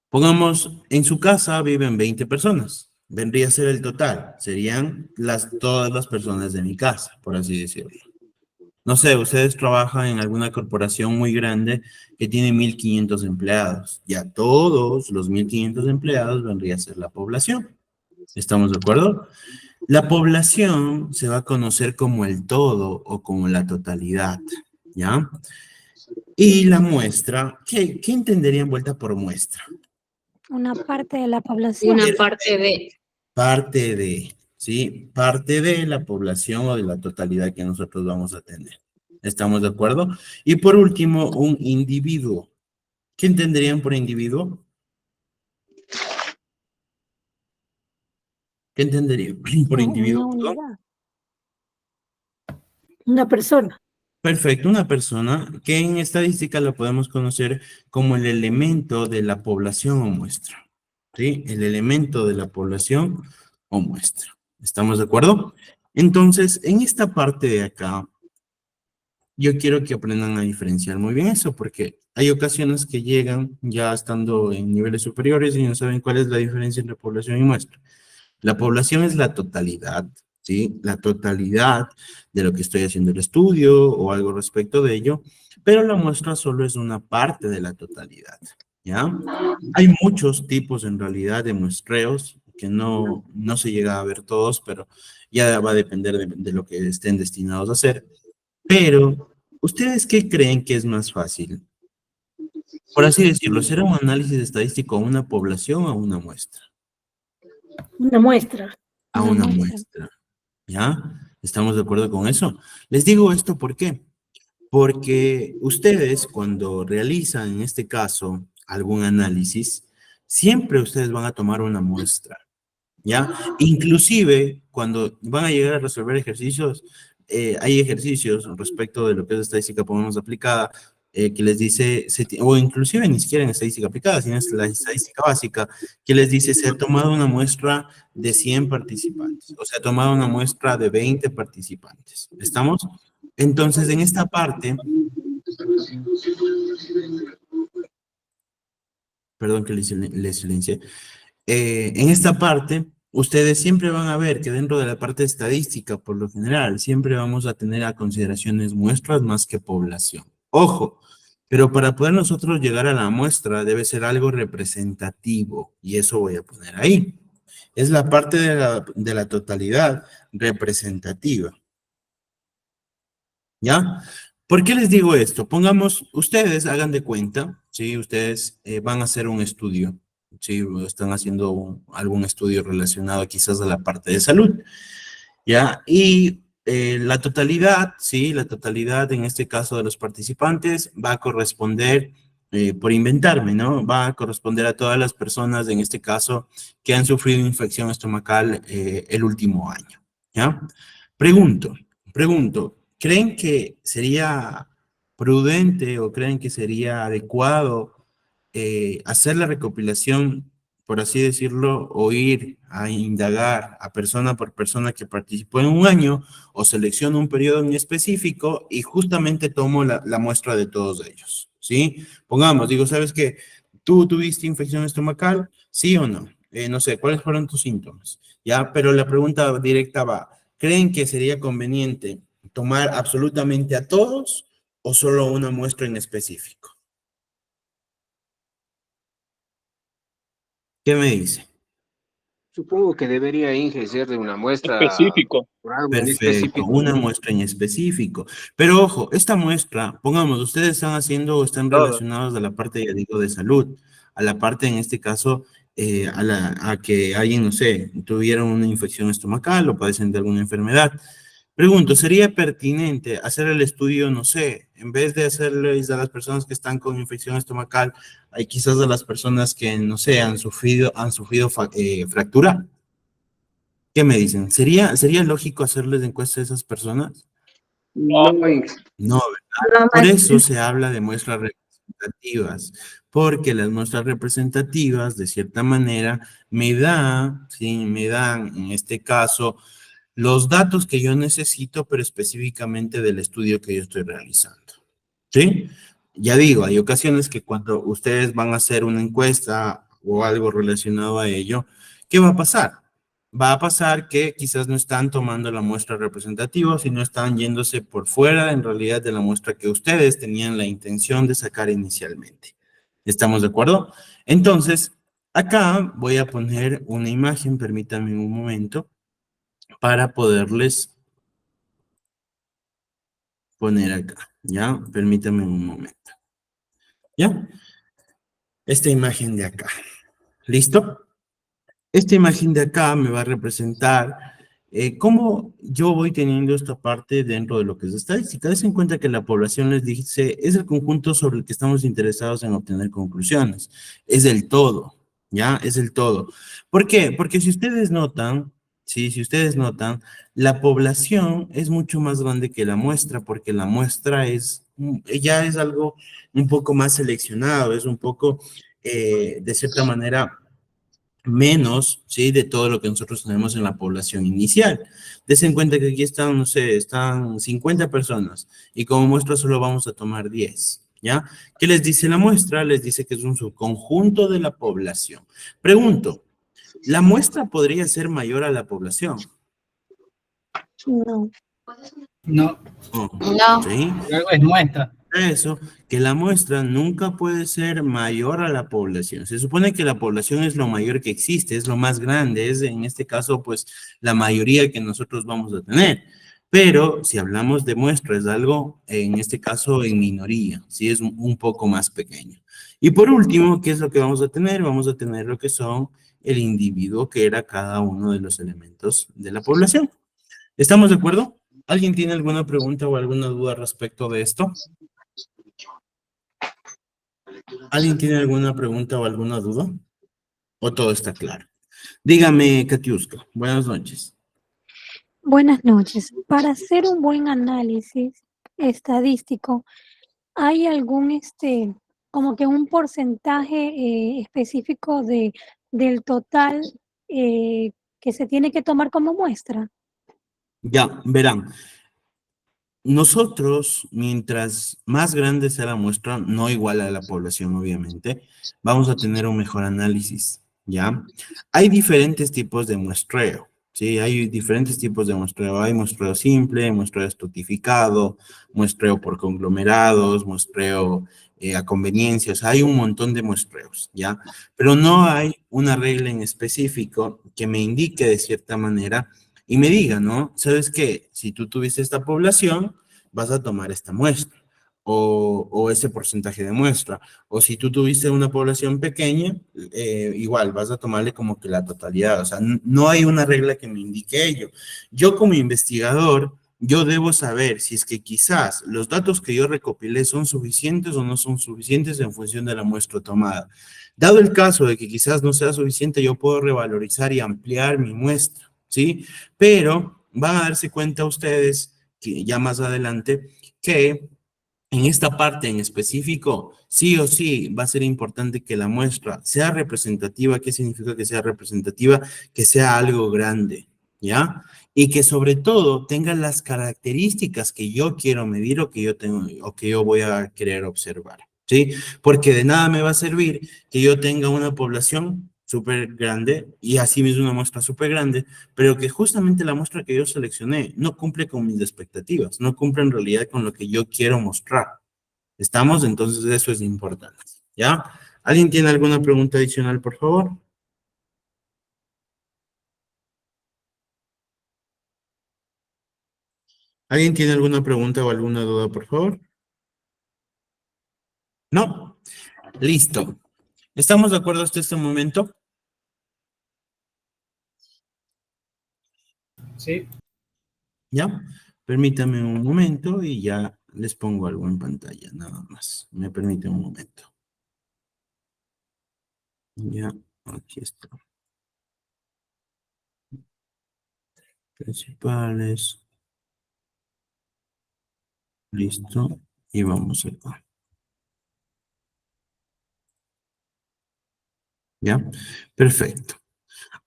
Pongamos, en su casa viven 20 personas. Vendría a ser el total. Serían todas las personas de mi casa, por así decirlo. No sé, ustedes trabajan en alguna corporación muy grande que tiene 1,500 empleados. Ya todos los 1,500 empleados vendría a ser la población. ¿Estamos de acuerdo? La población se va a conocer como el todo o como la totalidad, ¿ya? Y la muestra, ¿qué entendería envuelta por muestra? Una parte de la población. Una parte de. Parte de, ¿sí? Parte de la población o de la totalidad que nosotros vamos a tener. ¿Estamos de acuerdo? Y por último, un individuo. ¿Qué entenderían por individuo? ¿Qué entenderían por Una individuo? ¿Perdón? unidad. Una persona. Perfecto, una persona que en estadística la podemos conocer como el elemento de la población o muestra. ¿Sí? El elemento de la población o muestra. ¿Estamos de acuerdo? Entonces, en esta parte de acá, yo quiero que aprendan a diferenciar muy bien eso, porque hay ocasiones que llegan ya estando en niveles superiores y no saben cuál es la diferencia entre población y muestra. La población es la totalidad, ¿sí? La totalidad de lo que estoy haciendo el estudio o algo respecto de ello, pero la muestra solo es una parte de la totalidad, ¿ya? Hay muchos tipos en realidad de muestreos que no se llega a ver todos, pero ya va a depender de lo que estén destinados a hacer. Pero, ¿ustedes qué creen que es más fácil? Por así decirlo, ¿será un análisis estadístico a una población o a una muestra? Una muestra. A Una una muestra. muestra. ¿Ya? ¿Estamos de acuerdo con eso? Les digo esto, ¿por qué? Porque ustedes cuando realizan, en este caso, algún análisis, siempre ustedes van a tomar una muestra, ¿ya? Inclusive, cuando van a llegar a resolver ejercicios, hay ejercicios respecto de lo que es estadística ponemos aplicada, que les dice, o inclusive ni siquiera en estadística aplicada, sino es la estadística básica, que les dice, se ha tomado una muestra de 100 participantes, o se ha tomado una muestra de 20 participantes. ¿Estamos? Entonces, en esta parte, perdón que les silencié, en esta parte, ustedes siempre van a ver que dentro de la parte estadística, por lo general, siempre vamos a tener a consideraciones muestras más que población. Ojo, pero para poder nosotros llegar a la muestra debe ser algo representativo, y eso voy a poner ahí. Es la parte de la totalidad representativa. ¿Ya? ¿Por qué les digo esto? Pongamos, ustedes hagan de cuenta, ¿sí? Ustedes van a hacer un estudio, ¿sí? Están haciendo algún estudio relacionado quizás a la parte de salud, ¿ya? Y la totalidad, ¿sí? La totalidad en este caso de los participantes va a corresponder, por inventarme, ¿no? Va a corresponder a todas las personas, en este caso, que han sufrido infección estomacal el último año, ¿ya? Pregunto, ¿creen que sería prudente o creen que sería adecuado hacer la recopilación, por así decirlo, o ir a indagar a persona por persona que participó en un año o selecciono un periodo en específico y justamente tomo la muestra de todos ellos? ¿Sí? Pongamos, digo, ¿sabes qué? ¿Tú tuviste infección estomacal? ¿Sí o no? No sé, ¿cuáles fueron tus síntomas? Ya, pero la pregunta directa va, ¿creen que sería conveniente tomar absolutamente a todos o solo una muestra en específico? ¿Qué me dice? Supongo que debería Inge ser de una muestra Específico. por algo en Perfecto, específico. una muestra en específico. Pero ojo, esta muestra, pongamos, ustedes están haciendo o están relacionados a la parte, ya digo, de salud, a la parte, en este caso, a que alguien, no sé, tuvieron una infección estomacal o padecen de alguna enfermedad. Pregunto, ¿sería pertinente hacer el estudio, no sé, en vez de hacerles a las personas que están con infección estomacal, hay quizás a las personas que, no sé, han sufrido fractura? ¿Qué me dicen? ¿Sería lógico hacerles encuestas a esas personas? No, Inge. No, ¿verdad? Por eso se habla de muestras representativas, porque las muestras representativas, de cierta manera, sí, me dan, en este caso, los datos que yo necesito, pero específicamente del estudio que yo estoy realizando. ¿Sí? Ya digo, hay ocasiones que cuando ustedes van a hacer una encuesta o algo relacionado a ello, ¿qué va a pasar? Va a pasar que quizás no están tomando la muestra representativa, sino están yéndose por fuera en realidad de la muestra que ustedes tenían la intención de sacar inicialmente. ¿Estamos de acuerdo? Entonces, acá voy a poner una imagen, permítanme un momento, para poderles poner acá, ¿ya? Permítanme un momento. ¿Ya? Esta imagen de acá. ¿Listo? Esta imagen de acá me va a representar ¿Cómo yo voy teniendo esta parte dentro de lo que es estadística? Des en cuenta que la población, les dice, es el conjunto sobre el que estamos interesados en obtener conclusiones. Es el todo, ¿ya? Es el todo. ¿Por qué? Porque si ustedes notan, sí, si ustedes notan, la población es mucho más grande que la muestra, porque la muestra ya es algo un poco más seleccionado, es un poco, de cierta manera, menos, ¿sí? De todo lo que nosotros tenemos en la población inicial. Des en cuenta que aquí están, no sé, están 50 personas y como muestra solo vamos a tomar 10, ¿ya? ¿Qué les dice la muestra? Les dice que es un subconjunto de la población. Pregunto, ¿la muestra podría ser mayor a la población? No. No, No. ¿Sí? algo es muestra. Eso, que la muestra nunca puede ser mayor a la población. Se supone que la población es lo mayor que existe, es lo más grande, es en este caso, pues, la mayoría que nosotros vamos a tener. Pero si hablamos de muestra, es algo, en este caso, en minoría, sí es un poco más pequeño. Y por último, ¿qué es lo que vamos a tener? Vamos a tener lo que son el individuo, que era cada uno de los elementos de la población. ¿Estamos de acuerdo? ¿Alguien tiene alguna pregunta o alguna duda respecto de esto? ¿Alguien tiene alguna pregunta o alguna duda? ¿O todo está claro? Dígame, Katiuska. Buenas noches. Buenas noches. Para hacer un buen análisis estadístico, ¿hay algún, como que un porcentaje específico del total que se tiene que tomar como muestra? Ya, verán. Nosotros, mientras más grande sea la muestra, no igual a la población, obviamente, vamos a tener un mejor análisis, ¿ya? Hay diferentes tipos de muestreo, ¿sí? Hay diferentes tipos de muestreo. Hay muestreo simple, muestreo estratificado, muestreo por conglomerados, muestreo a conveniencia, o sea, hay un montón de muestreos, ¿ya? Pero no hay una regla en específico que me indique de cierta manera y me diga, ¿no? ¿Sabes qué? Si tú tuviste esta población, vas a tomar esta muestra o ese porcentaje de muestra. O si tú tuviste una población pequeña, igual vas a tomarle como que la totalidad. O sea, no hay una regla que me indique ello. Yo como investigador, yo debo saber si es que quizás los datos que yo recopilé son suficientes o no son suficientes en función de la muestra tomada. Dado el caso de que quizás no sea suficiente, yo puedo revalorizar y ampliar mi muestra, ¿sí? Pero van a darse cuenta ustedes que ya más adelante que en esta parte en específico, sí o sí va a ser importante que la muestra sea representativa. ¿Qué significa que sea representativa? Que sea algo grande, ¿ya? Y que sobre todo tenga las características que yo quiero medir o que yo tengo o que yo voy a querer observar, ¿sí? Porque de nada me va a servir que yo tenga una población súper grande y así mismo una muestra súper grande, pero que justamente la muestra que yo seleccioné no cumple con mis expectativas, no cumple en realidad con lo que yo quiero mostrar. ¿Estamos? Entonces eso es importante, ¿ya? ¿Alguien tiene alguna pregunta adicional, por favor? ¿Alguien tiene alguna pregunta o alguna duda, por favor? ¿No? Listo. ¿Estamos de acuerdo hasta este momento? Sí. ¿Ya? Permítame un momento y ya les pongo algo en pantalla, nada más. Me permite un momento. Ya, aquí está. Principales. Listo. Y vamos acá. ¿Ya? Perfecto.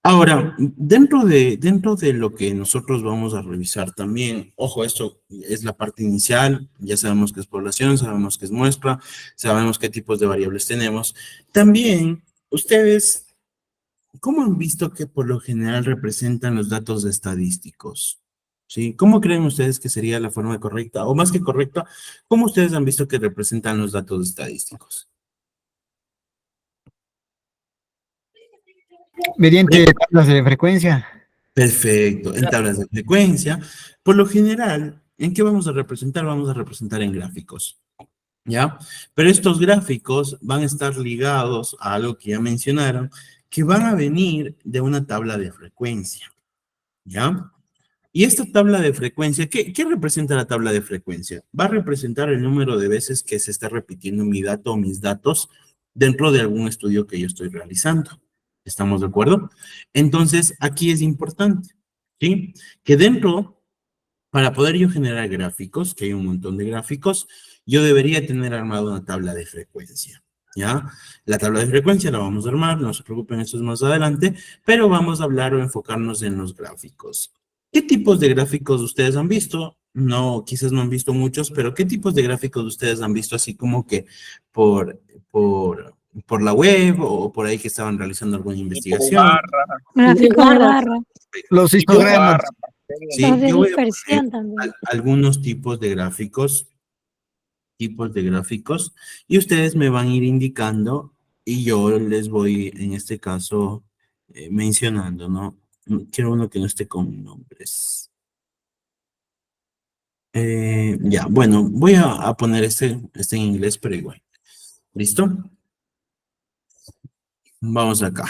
Ahora, dentro de lo que nosotros vamos a revisar también, ojo, esto es la parte inicial, ya sabemos qué es población, sabemos qué es muestra, sabemos qué tipos de variables tenemos. También, ustedes, ¿cómo han visto que por lo general representan los datos estadísticos? ¿Sí? ¿Cómo creen ustedes que sería la forma correcta? O más que correcta, ¿cómo ustedes han visto que representan los datos estadísticos? Mediante tablas de frecuencia. Perfecto, en tablas de frecuencia. Por lo general, ¿en qué vamos a representar? Vamos a representar en gráficos, ¿ya? Pero estos gráficos van a estar ligados a algo que ya mencionaron, que van a venir de una tabla de frecuencia, ¿ya? Y esta tabla de frecuencia, ¿qué representa la tabla de frecuencia? Va a representar el número de veces que se está repitiendo mi dato o mis datos dentro de algún estudio que yo estoy realizando. ¿Estamos de acuerdo? Entonces, aquí es importante, ¿sí? Que dentro, para poder yo generar gráficos, que hay un montón de gráficos, yo debería tener armado una tabla de frecuencia, ¿ya? La tabla de frecuencia la vamos a armar, no se preocupen, eso es más adelante, pero vamos a hablar o enfocarnos en los gráficos. ¿Qué tipos de gráficos ustedes han visto? No, quizás no han visto muchos, pero ¿qué tipos de gráficos ustedes han visto así como que por, por, por la web o por ahí que estaban realizando alguna investigación? Barra, Gráfico de barras. barra, Los Yo- histogramas. barra, Sí, los de yo voy a dispersión poner también. algunos tipos de gráficos, y ustedes me van a ir indicando y yo les voy, en este caso, mencionando, ¿no? Quiero uno que no esté con nombres. Ya, bueno, voy a poner este en inglés, pero igual. ¿Listo? Vamos acá.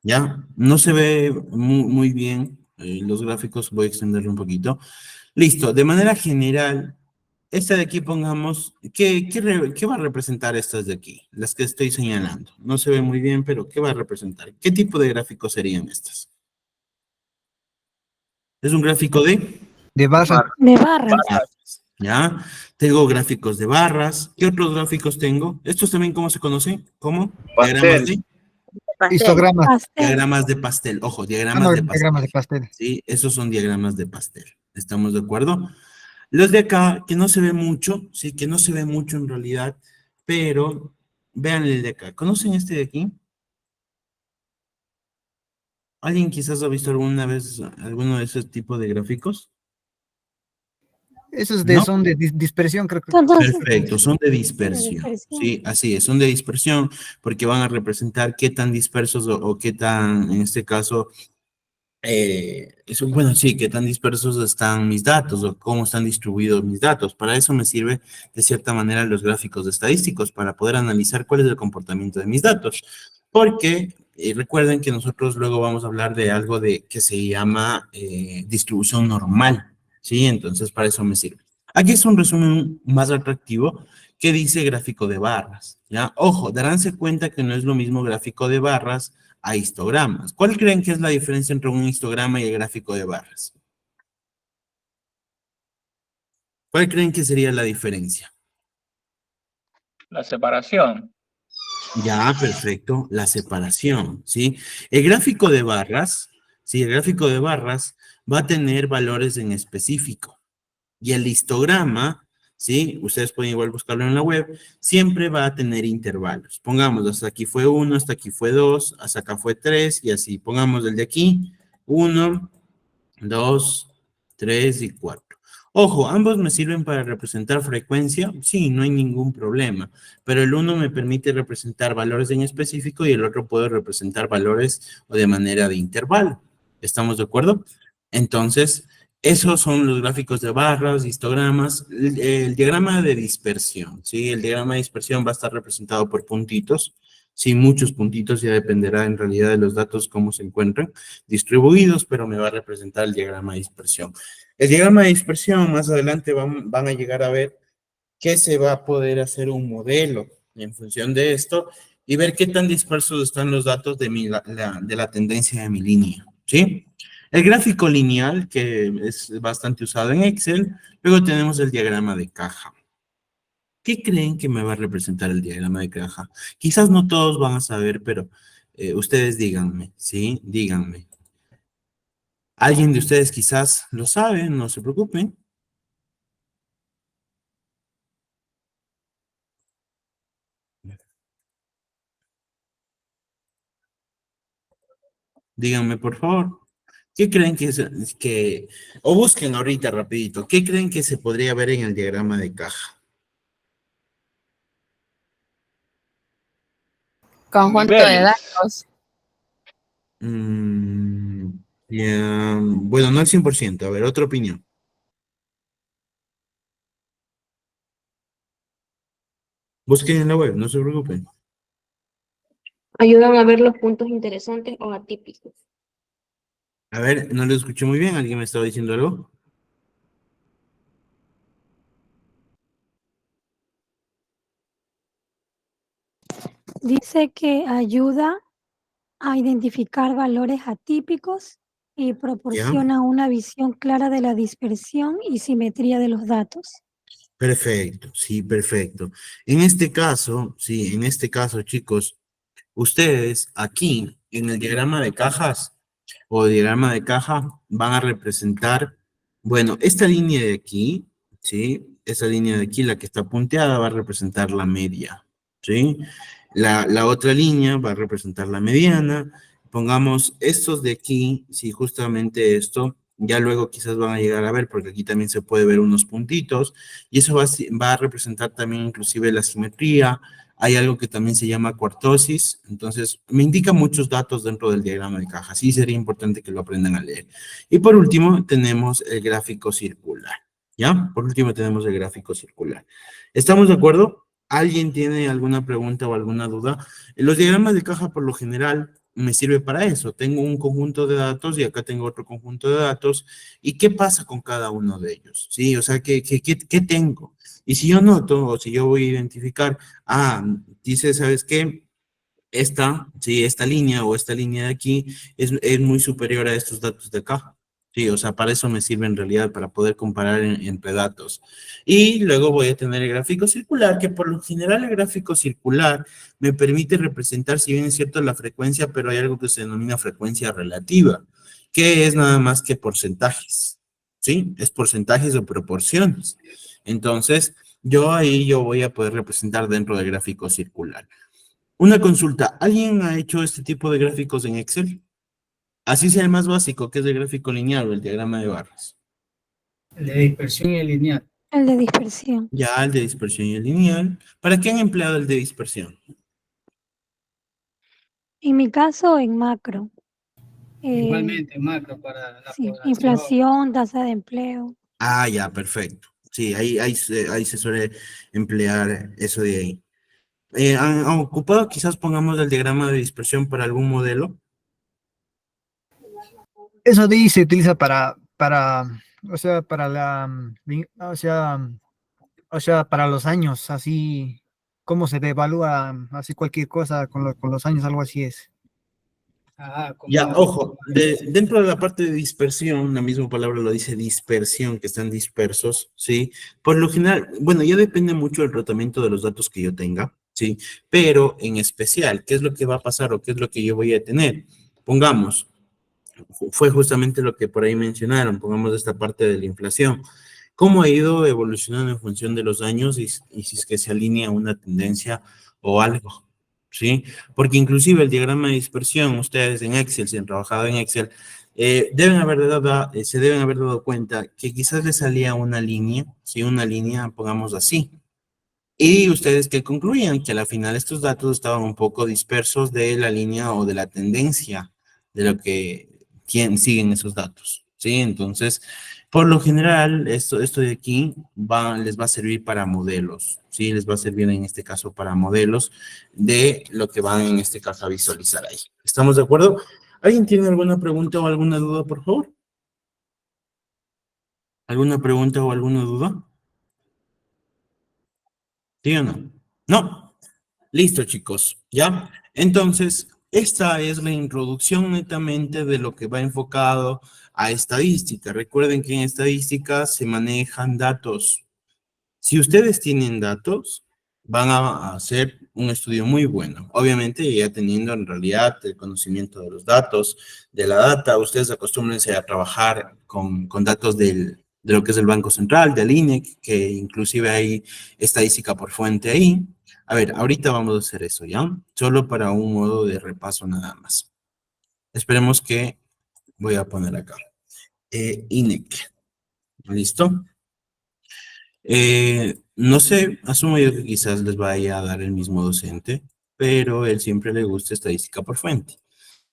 ¿Ya? No se ve muy bien los gráficos, voy a extenderlo un poquito. Listo, de manera general, esta de aquí pongamos, ¿qué va a representar estas de aquí? Las que estoy señalando. No se ve muy bien, pero ¿qué va a representar? ¿Qué tipo de gráficos serían estas? ¿Es un gráfico De barras. Barra. De barras. barras? ¿Ya? Tengo gráficos de barras. ¿Qué otros gráficos tengo? ¿Estos también cómo se conocen? ¿Cómo? Diagramas Pastel. Pastel. Histogramas. Pastel. diagramas de pastel. Ojo, Ah, diagramas no, de pastel. diagramas de pastel. Sí, esos son diagramas de pastel. ¿Estamos de acuerdo? Los de acá, que no se ve mucho, sí, que no se ve mucho en realidad, pero vean el de acá. ¿Conocen este de aquí? ¿Alguien quizás ha visto alguna vez alguno de esos tipos de gráficos? Esos ¿No? son de dispersión, creo que. Entonces, Perfecto, son de de dispersión. dispersión. Sí, así es, son de dispersión porque van a representar qué tan dispersos o qué tan, en este caso, bueno, sí, qué tan dispersos están mis datos o cómo están distribuidos mis datos. Para eso me sirve de cierta manera los gráficos estadísticos, para poder analizar cuál es el comportamiento de mis datos. Porque recuerden que nosotros luego vamos a hablar de algo que se llama distribución normal, ¿sí? Entonces, para eso me sirve. Aquí es un resumen más atractivo que dice gráfico de barras, ¿ya? Ojo, daránse cuenta que no es lo mismo gráfico de barras a histogramas. ¿Cuál creen que es la diferencia entre un histograma y el gráfico de barras? ¿Cuál creen que sería la diferencia? la separación. Ya, perfecto, la separación, ¿sí? El gráfico de barras, ¿sí? El gráfico de barras va a tener valores en específico. Y el histograma, ¿sí? Ustedes pueden igual buscarlo en la web, siempre va a tener intervalos. Pongamos, hasta aquí fue 1, hasta aquí fue 2, hasta acá fue 3, y así. Pongamos el de aquí, 1, 2, 3 y 4. Ojo, ambos me sirven para representar frecuencia, sí, no hay ningún problema, pero el uno me permite representar valores en específico y el otro puede representar valores o de manera de intervalo. ¿Estamos de acuerdo? Entonces, esos son los gráficos de barras, histogramas, el diagrama de dispersión, ¿sí? El diagrama de dispersión va a estar representado por puntitos, sí, muchos puntitos, ya dependerá en realidad de los datos cómo se encuentran distribuidos, pero me va a representar el diagrama de dispersión. El diagrama de dispersión, más adelante van a llegar a ver que se va a poder hacer un modelo en función de esto y ver qué tan dispersos están los datos de la tendencia de mi línea, ¿sí? El gráfico lineal, que es bastante usado en Excel, luego tenemos el diagrama de caja. ¿Qué creen que me va a representar el diagrama de caja? Quizás no todos van a saber, pero ustedes díganme, ¿sí? Díganme. Alguien de ustedes quizás lo sabe, no se preocupen. Díganme, por favor. ¿Qué creen o busquen ahorita rapidito, qué creen que se podría ver en el diagrama de caja? Conjunto de Niveles. datos. Mm, ya, bueno, no al 100%. A ver, otra opinión. Busquen en la web, no se preocupen. Ayudan a ver los puntos interesantes o atípicos. A ver, no lo escuché muy bien. ¿Alguien me estaba diciendo algo? Dice que ayuda a identificar valores atípicos y Ya. proporciona una visión clara de la dispersión y simetría de los datos. Perfecto, sí, perfecto. En este caso, sí, en este caso, chicos, ustedes aquí en el diagrama de cajas o diagrama de caja van a representar, bueno, esta línea de aquí, ¿sí? Esa línea de aquí, la que está punteada, va a representar la media, ¿sí? La otra línea va a representar la mediana. Pongamos estos de aquí, sí, justamente esto, ya luego quizás van a llegar a ver, porque aquí también se puede ver unos puntitos, y eso va a representar también inclusive la simetría. Hay algo que también se llama cuartosis, entonces me indica muchos datos dentro del diagrama de caja, sí sería importante que lo aprendan a leer. Y por último tenemos el gráfico circular, ¿ya? Por último tenemos el gráfico circular. ¿Estamos de acuerdo? ¿Alguien tiene alguna pregunta o alguna duda? Los diagramas de caja por lo general me sirve para eso. Tengo un conjunto de datos y acá tengo otro conjunto de datos. ¿Y qué pasa con cada uno de ellos? ¿Sí? O sea, ¿qué tengo? Y si yo noto o si yo voy a identificar, dice, ¿sabes qué? Esta línea o esta línea de aquí es muy superior a estos datos de acá. Sí, o sea, para eso me sirve en realidad, para poder comparar entre datos. Y luego voy a tener el gráfico circular, que por lo general el gráfico circular me permite representar, si bien es cierto, la frecuencia, pero hay algo que se denomina frecuencia relativa, que es nada más que porcentajes, ¿sí? Es porcentajes o proporciones. Entonces, yo voy a poder representar dentro del gráfico circular. Una consulta, ¿alguien ha hecho este tipo de gráficos en Excel? Así sea el más básico, que es el gráfico lineal o el diagrama de barras. El de dispersión y el lineal. El de dispersión. Ya, el de dispersión y el lineal. ¿Para qué han empleado el de dispersión? En mi caso, en macro. Igualmente, macro para la Sí, población. inflación, tasa de empleo. Ya, perfecto. Sí, ahí se suele emplear eso de ahí. ¿Han ocupado quizás pongamos el diagrama de dispersión para algún modelo? Eso de ahí se utiliza o sea, o sea, para los años, así, cómo se devalúa, así cualquier cosa con los años, algo así es. Ya, ojo, dentro de la parte de dispersión, la misma palabra lo dice dispersión, que están dispersos, ¿sí? Por lo general, bueno, ya depende mucho del tratamiento de los datos que yo tenga, ¿sí? Pero en especial, ¿qué es lo que va a pasar o qué es lo que yo voy a tener? Pongamos, fue justamente lo que por ahí mencionaron, pongamos esta parte de la inflación. ¿Cómo ha ido evolucionando en función de los años y si es que se alinea a una tendencia o algo? ¿Sí? Porque inclusive el diagrama de dispersión, ustedes en Excel, si han trabajado en Excel, se deben haber dado cuenta que quizás les salía una línea, ¿sí? Una línea, pongamos así. Y ustedes que concluían que al final estos datos estaban un poco dispersos de la línea o de la tendencia de lo que siguen esos datos, ¿sí? Entonces, por lo general, esto de aquí les va a servir para modelos, ¿sí? Les va a servir en este caso para modelos de lo que van en este caso a visualizar ahí. ¿Estamos de acuerdo? ¿Alguien tiene alguna pregunta o alguna duda, por favor? ¿Alguna pregunta o alguna duda? ¿Sí o no? No. Listo, chicos, ¿ya? Entonces, esta es la introducción netamente de lo que va enfocado a estadística. Recuerden que en estadística se manejan datos. Si ustedes tienen datos, van a hacer un estudio muy bueno. Obviamente, ya teniendo en realidad el conocimiento de los datos, de la data, ustedes acostúmbrense a trabajar con datos de lo que es el Banco Central, del INEC, que inclusive hay estadística por fuente ahí. A ver, ahorita vamos a hacer eso, ¿ya? Solo para un modo de repaso nada más. Esperemos que voy a poner acá. INEC. ¿Listo? No sé, asumo yo que quizás les vaya a dar el mismo docente, pero él siempre le gusta estadística por fuente.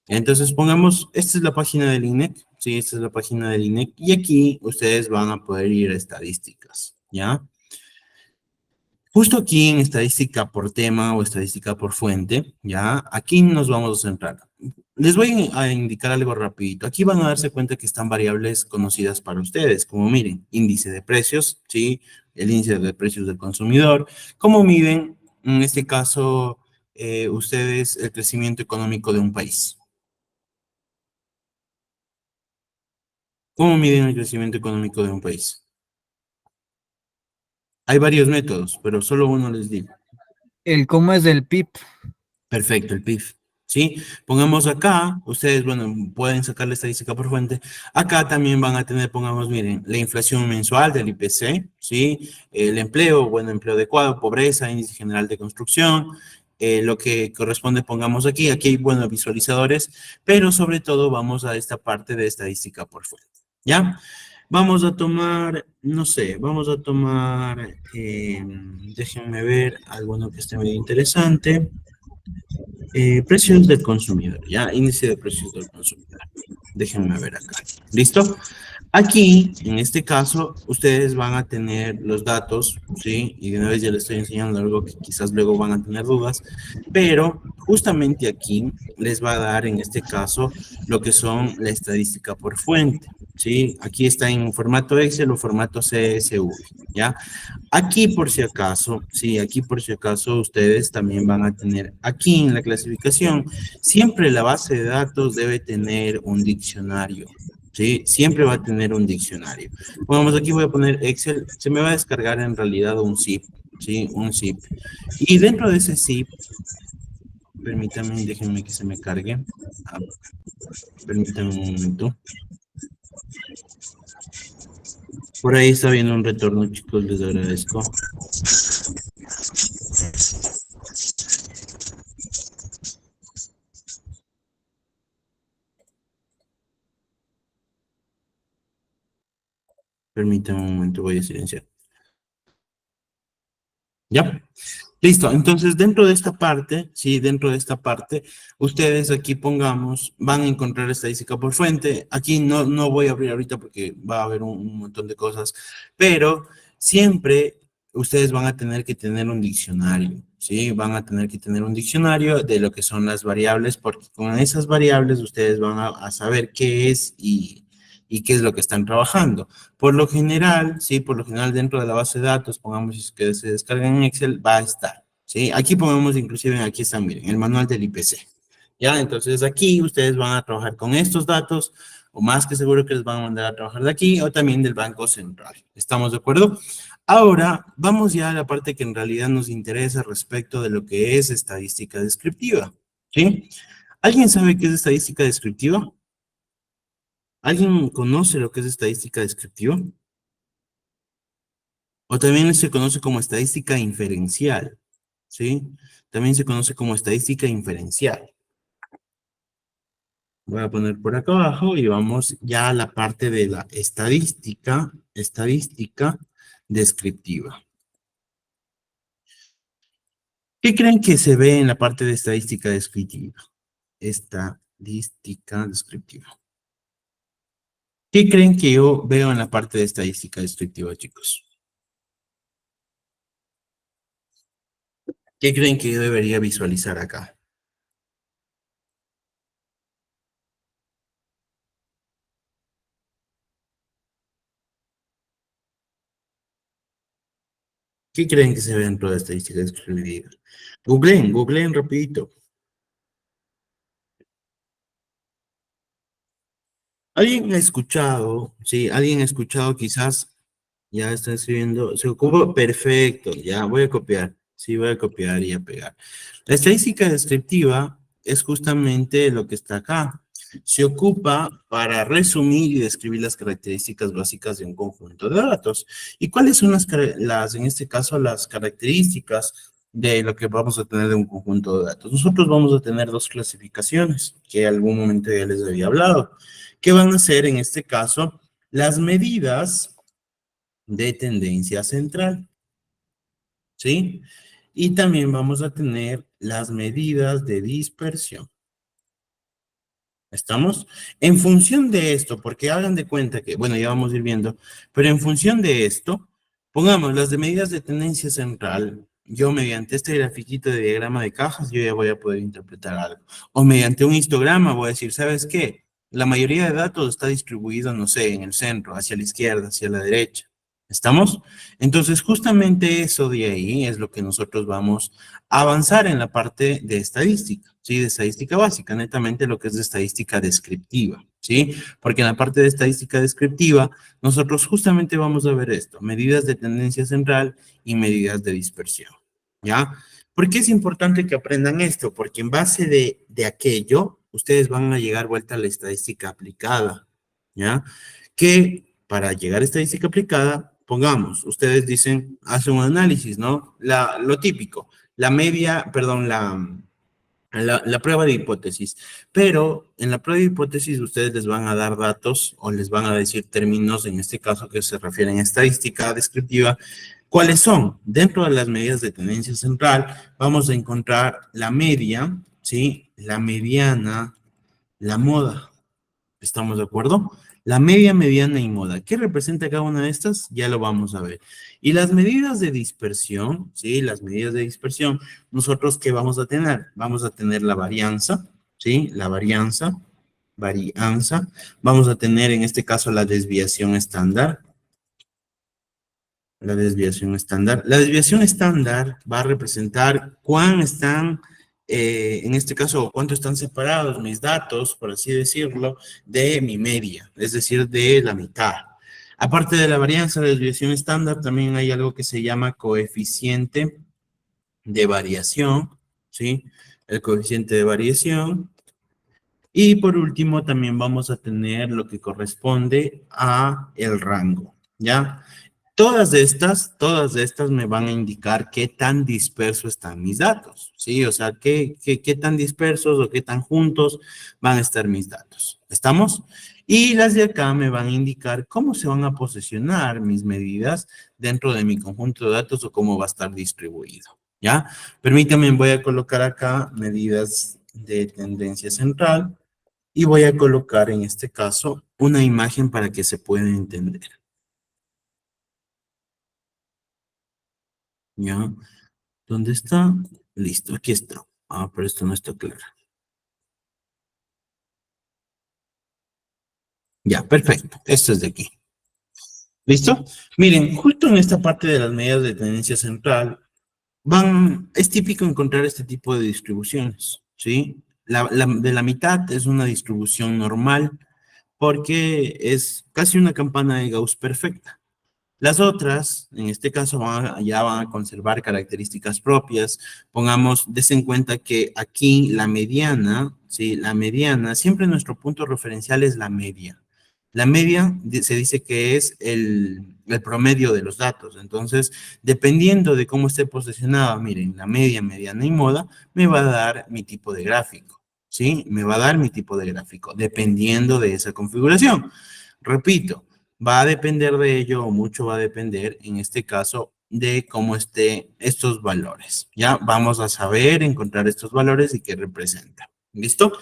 Entonces pongamos, esta es la página del INEC, sí, esta es la página del INEC, y aquí ustedes van a poder ir a estadísticas, ¿ya? Justo aquí en estadística por tema o estadística por fuente, ¿ya? Aquí nos vamos a centrar. Les voy a indicar algo rapidito. Aquí van a darse cuenta que están variables conocidas para ustedes, como miren, índice de precios, ¿sí? El índice de precios del consumidor. ¿Cómo miden, en este caso, ustedes el crecimiento económico de un país? ¿Cómo miden el crecimiento económico de un país? Hay varios métodos, pero solo uno les digo. ¿Cómo es del PIB? Perfecto, el PIB. ¿Sí? Pongamos acá, ustedes, bueno, pueden sacar la estadística por fuente. Acá también van a tener, pongamos, miren, la inflación mensual del IPC, ¿sí? El empleo, bueno, empleo adecuado, pobreza, índice general de construcción, lo que corresponde, pongamos aquí hay, bueno, visualizadores, pero sobre todo vamos a esta parte de estadística por fuente, ¿ya? Vamos a tomar, no sé, vamos a tomar, déjenme ver, alguno que esté medio interesante. Precios del consumidor, ya, índice de precios del consumidor. Déjenme ver acá. ¿Listo? Aquí, en este caso, ustedes van a tener los datos, ¿sí? Y de una vez ya les estoy enseñando algo que quizás luego van a tener dudas, pero justamente aquí les va a dar, en este caso, lo que son la estadística por fuente, ¿sí? Aquí está en formato Excel o formato CSV, ¿ya? Aquí por si acaso, sí, aquí por si acaso ustedes también van a tener, aquí en la clasificación, siempre la base de datos debe tener un diccionario, ¿sí? Siempre va a tener un diccionario. Vamos, aquí voy a poner Excel, se me va a descargar en realidad un zip, ¿sí? Un zip. Y dentro de ese zip, permítanme, déjenme que se me cargue. Ah, permítanme un momento. Por ahí está viendo un retorno, chicos, les agradezco. Permítanme un momento, voy a silenciar. ¿Ya? Listo, entonces dentro de esta parte, sí, dentro de esta parte, ustedes aquí pongamos, van a encontrar estadística por fuente. Aquí no voy a abrir ahorita porque va a haber un montón de cosas, pero siempre ustedes van a tener que tener un diccionario, ¿sí? Van a tener que tener un diccionario de lo que son las variables, porque con esas variables ustedes van a saber qué es y qué es lo que están trabajando. Por lo general, sí, por lo general dentro de la base de datos, pongamos que se descargan en Excel, va a estar, ¿sí? Aquí ponemos inclusive, aquí está, miren, el manual del IPC, ¿ya? Entonces aquí ustedes van a trabajar con estos datos, o más que seguro que les van a mandar a trabajar de aquí, o también del Banco Central. ¿Estamos de acuerdo? Ahora, vamos ya a la parte que en realidad nos interesa respecto de lo que es estadística descriptiva, ¿sí? ¿Alguien sabe qué es estadística descriptiva? ¿Alguien conoce lo que es estadística descriptiva? O también se conoce como estadística inferencial, ¿sí? También se conoce como estadística inferencial. Voy a poner por acá abajo y vamos ya a la parte de la estadística descriptiva. ¿Qué creen que se ve en la parte de estadística descriptiva? Estadística descriptiva. ¿Qué creen que yo veo en la parte de estadística descriptiva, chicos? ¿Qué creen que yo debería visualizar acá? ¿Qué creen que se ve dentro de estadística descriptiva? Googleen rapidito. ¿Alguien ha escuchado? Sí, alguien ha escuchado quizás, ya está escribiendo, se ocupa, perfecto, ya voy a copiar, sí, voy a copiar y a pegar. La estadística descriptiva es justamente lo que está acá. Se ocupa para resumir y describir las características básicas de un conjunto de datos. ¿Y cuáles son en este caso, las características de lo que vamos a tener de un conjunto de datos? Nosotros vamos a tener dos clasificaciones, que en algún momento ya les había hablado. ¿Qué van a ser en este caso? Las medidas de tendencia central, ¿sí? Y también vamos a tener las medidas de dispersión. ¿Estamos? En función de esto, porque hagan de cuenta que, bueno, ya vamos a ir viendo, pero en función de esto, pongamos las de medidas de tendencia central, yo mediante este grafiquito de diagrama de cajas, yo ya voy a poder interpretar algo. O mediante un histograma voy a decir, ¿sabes qué? La mayoría de datos está distribuido, no sé, en el centro, hacia la izquierda, hacia la derecha. ¿Estamos? Entonces, justamente eso de ahí es lo que nosotros vamos a avanzar en la parte de estadística, ¿sí? De estadística básica, netamente lo que es de estadística descriptiva, ¿sí? Porque en la parte de estadística descriptiva, nosotros justamente vamos a ver esto, medidas de tendencia central y medidas de dispersión, ¿ya? ¿Por qué es importante que aprendan esto? Porque en base de aquello, ustedes van a llegar vuelta a la estadística aplicada, ¿ya? Que para llegar a estadística aplicada, pongamos, ustedes dicen, hacen un análisis, ¿no? Lo típico, la media, perdón, la prueba de hipótesis, pero en la prueba de hipótesis ustedes les van a dar datos o les van a decir términos, en este caso que se refieren a estadística descriptiva. ¿Cuáles son? Dentro de las medidas de tendencia central vamos a encontrar la media, ¿sí? La mediana, la moda. ¿Estamos de acuerdo? La media, mediana y moda. ¿Qué representa cada una de estas? Ya lo vamos a ver. Y las medidas de dispersión, ¿sí? Las medidas de dispersión, nosotros, ¿qué vamos a tener? Vamos a tener la varianza, ¿sí? La varianza. Vamos a tener, en este caso, la desviación estándar. La desviación estándar. La desviación estándar va a representar cuán están, en este caso, cuánto están separados mis datos, por así decirlo, de mi media, es decir, de la mitad. Aparte de la varianza de desviación estándar, también hay algo que se llama coeficiente de variación, ¿sí? El coeficiente de variación. Y por último, también vamos a tener lo que corresponde a el rango, ¿ya? Todas estas me van a indicar qué tan dispersos están mis datos, ¿sí? O sea, qué tan dispersos o qué tan juntos van a estar mis datos. ¿Estamos? Y las de acá me van a indicar cómo se van a posicionar mis medidas dentro de mi conjunto de datos o cómo va a estar distribuido, ¿ya? Permítanme, voy a colocar acá medidas de tendencia central y voy a colocar en este caso una imagen para que se pueda entender. ¿Ya? ¿Dónde está? Listo, aquí está. Ah, pero esto no está claro. Ya, perfecto. Esto es de aquí. ¿Listo? Miren, justo en esta parte de las medidas de tendencia central, es típico encontrar este tipo de distribuciones, ¿sí? De la mitad es una distribución normal porque es casi una campana de Gauss perfecta. Las otras, en este caso, ya van a conservar características propias. Pongamos, des en cuenta que aquí la mediana, ¿sí? La mediana, siempre nuestro punto referencial es la media. La media se dice que es el promedio de los datos. Entonces, dependiendo de cómo esté posicionado, miren, la media, mediana y moda, me va a dar mi tipo de gráfico, ¿sí? Me va a dar mi tipo de gráfico, dependiendo de esa configuración. Repito, va a depender de ello, o mucho va a depender, en este caso, de cómo estén estos valores. Ya vamos a saber encontrar estos valores y qué representan. ¿Listo?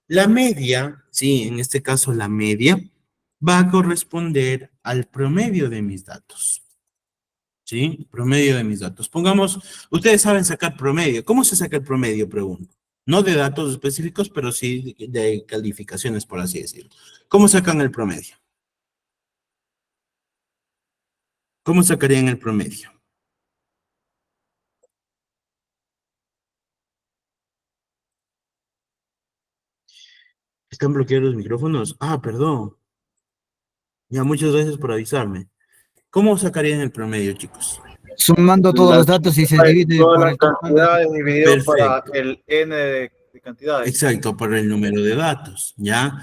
La media, sí, en este caso la media, va a corresponder al promedio de mis datos. ¿Sí? Promedio de mis datos. Pongamos, ustedes saben sacar promedio. ¿Cómo se saca el promedio? Pregunto. No de datos específicos, pero sí de calificaciones, por así decirlo. ¿Cómo sacan el promedio? ¿Cómo sacarían el promedio? ¿Están bloqueados los micrófonos? Ah, perdón. Ya, muchas gracias por avisarme. ¿Cómo sacarían el promedio, chicos? Sumando todos los datos y se divide Todas por las el total. cantidades dividido para Perfecto. el n de cantidades. Exacto, por el número de datos, ¿ya?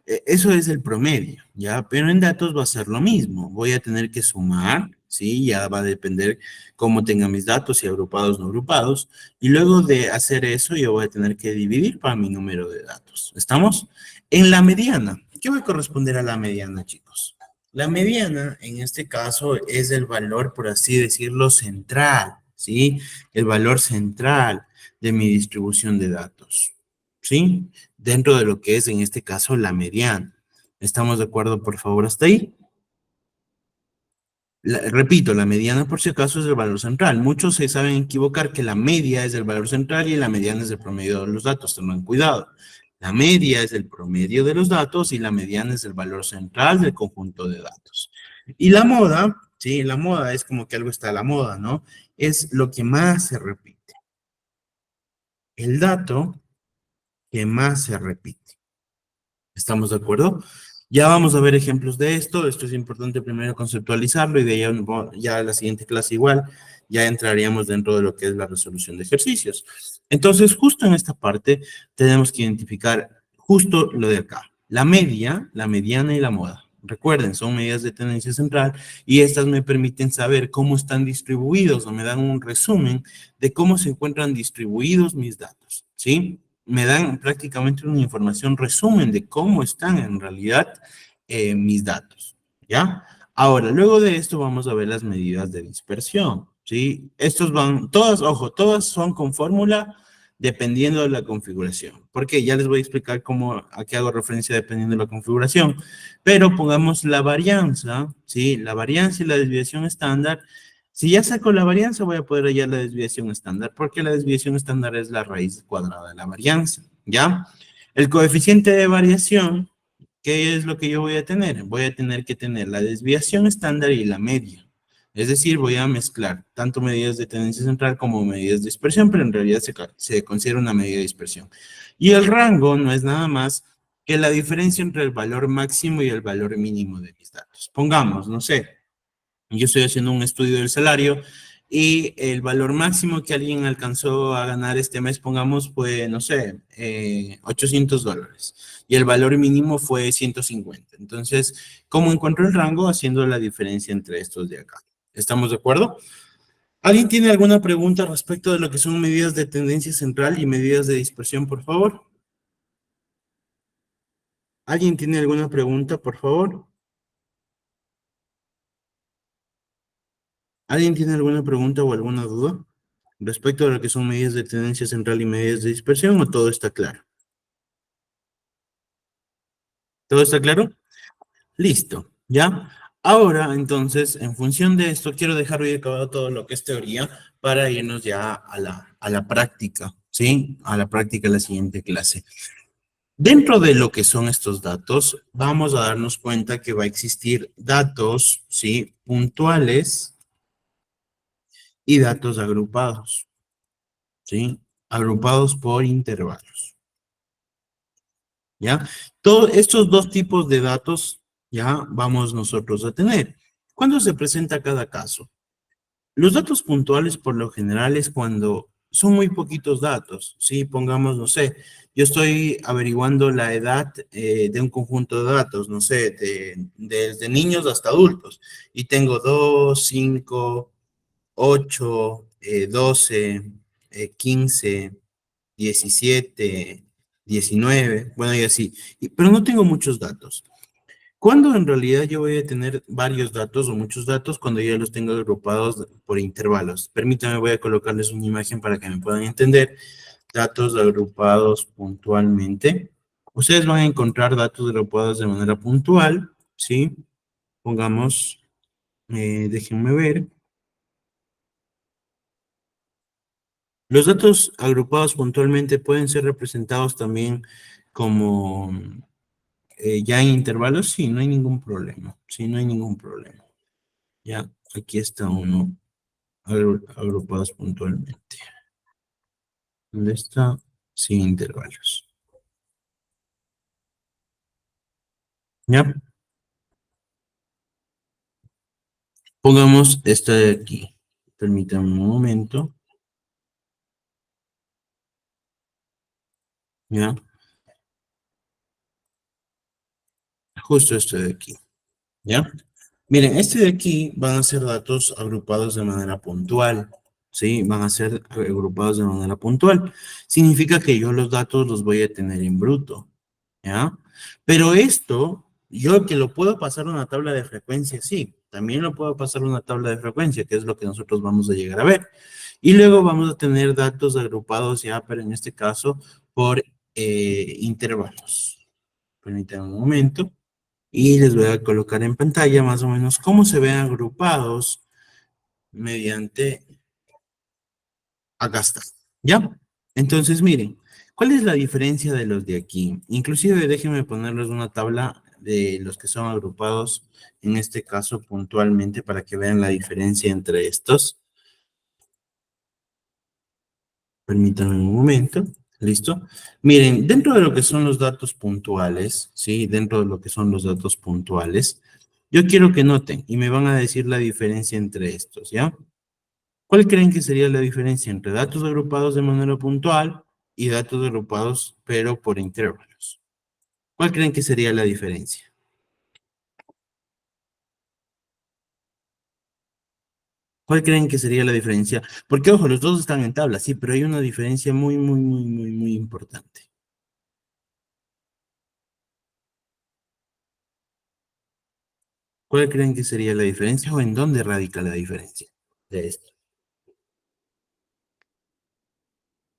Eso es el promedio, ¿ya? Pero en datos va a ser lo mismo. Voy a tener que sumar, ¿sí? Ya va a depender cómo tenga mis datos, si agrupados o no agrupados. Y luego de hacer eso, yo voy a tener que dividir para mi número de datos. ¿Estamos? En la mediana. ¿Qué va a corresponder a la mediana, chicos? La mediana, en este caso, es el valor, por así decirlo, central, ¿sí? El valor central de mi distribución de datos, ¿sí? Dentro de lo que es, en este caso, la mediana. ¿Estamos de acuerdo, por favor, hasta ahí? Repito, la mediana por si acaso es el valor central. Muchos se saben equivocar que la media es el valor central y la mediana es el promedio de los datos. Tengan cuidado. La media es el promedio de los datos y la mediana es el valor central del conjunto de datos. Y la moda, sí, la moda es como que algo está a la moda, ¿no? Es lo que más se repite. El dato que más se repite. ¿Estamos de acuerdo? Ya vamos a ver ejemplos de esto. Esto es importante primero conceptualizarlo y de ahí ya la siguiente clase igual ya entraríamos dentro de lo que es la resolución de ejercicios. Entonces, justo en esta parte tenemos que identificar justo lo de acá. La media, la mediana y la moda. Recuerden, son medidas de tendencia central y estas me permiten saber cómo están distribuidos o me dan un resumen de cómo se encuentran distribuidos mis datos, ¿sí? Me dan prácticamente una información resumen de cómo están en realidad mis datos, ¿ya? Ahora, luego de esto vamos a ver las medidas de dispersión, ¿sí? Estos van, todas, ojo, todas son con fórmula dependiendo de la configuración. Porque ya les voy a explicar a qué hago referencia dependiendo de la configuración. Pero pongamos la varianza, ¿sí? La varianza y la desviación estándar. Si ya saco la varianza, voy a poder hallar la desviación estándar, porque la desviación estándar es la raíz cuadrada de la varianza, ¿ya? El coeficiente de variación, ¿qué es lo que yo voy a tener? Voy a tener que tener la desviación estándar y la media. Es decir, voy a mezclar tanto medidas de tendencia central como medidas de dispersión, pero en realidad se considera una medida de dispersión. Y el rango no es nada más que la diferencia entre el valor máximo y el valor mínimo de mis datos. Pongamos, no sé, yo estoy haciendo un estudio del salario y el valor máximo que alguien alcanzó a ganar este mes, pongamos, fue, no sé, $800. Y el valor mínimo fue 150. Entonces, ¿cómo encuentro el rango? Haciendo la diferencia entre estos de acá. ¿Estamos de acuerdo? ¿Alguien tiene alguna pregunta respecto de lo que son medidas de tendencia central y medidas de dispersión, por favor? ¿Alguien tiene alguna pregunta, por favor? ¿Alguien tiene alguna pregunta o alguna duda respecto a lo que son medidas de tendencia central y medidas de dispersión o todo está claro? ¿Todo está claro? Listo, ¿ya? Ahora, entonces, en función de esto, quiero dejar hoy acabado todo lo que es teoría para irnos ya a la práctica, ¿sí? A la práctica de la siguiente clase. Dentro de lo que son estos datos, vamos a darnos cuenta que va a existir datos, ¿sí? Puntuales y datos agrupados, ¿sí? Agrupados por intervalos, ¿ya? Todos estos dos tipos de datos ya vamos nosotros a tener. ¿Cuándo se presenta cada caso? Los datos puntuales por lo general es cuando son muy poquitos datos, ¿sí? Pongamos, no sé, yo estoy averiguando la edad de un conjunto de datos, no sé, desde niños hasta adultos, y tengo 2, 5, 8, 12, 15, 17, 19, bueno, y así. Pero no tengo muchos datos. ¿Cuándo en realidad yo voy a tener varios datos o muchos datos? Cuando ya los tengo agrupados por intervalos. Permítanme, voy a colocarles una imagen para que me puedan entender. Datos agrupados puntualmente. Ustedes van a encontrar datos agrupados de manera puntual, ¿sí? Pongamos, déjenme ver. Los datos agrupados puntualmente pueden ser representados también como ya en intervalos, sí, no hay ningún problema. Sí, no hay ningún problema. Ya, aquí está uno agrupados puntualmente. ¿Dónde está? Sin intervalos. ¿Ya? Pongamos esta de aquí. Permítanme un momento. ¿Ya? Justo este de aquí. ¿Ya? Miren, este de aquí van a ser datos agrupados de manera puntual. ¿Sí? Van a ser agrupados de manera puntual. Significa que yo los datos los voy a tener en bruto. ¿Ya? Pero esto, yo que lo puedo pasar a una tabla de frecuencia, sí. También lo puedo pasar a una tabla de frecuencia, que es lo que nosotros vamos a llegar a ver. Y luego vamos a tener datos agrupados ya, pero en este caso, por intervalos. Permítanme un momento. Y les voy a colocar en pantalla más o menos cómo se ven agrupados mediante... Acá está, ¿ya? Entonces, miren, ¿cuál es la diferencia de los de aquí? Inclusive déjenme ponerles una tabla de los que son agrupados, en este caso puntualmente, para que vean la diferencia entre estos. Permítanme un momento, ¿listo? Miren, dentro de lo que son los datos puntuales, ¿sí? Dentro de lo que son los datos puntuales, yo quiero que noten y me van a decir la diferencia entre estos, ¿ya? ¿Cuál creen que sería la diferencia entre datos agrupados de manera puntual y datos agrupados pero por intervalos? ¿Cuál creen que sería la diferencia? ¿Cuál creen que sería la diferencia? Porque, ojo, los dos están en tabla, sí, pero hay una diferencia muy importante. ¿Cuál creen que sería la diferencia o en dónde radica la diferencia de esto?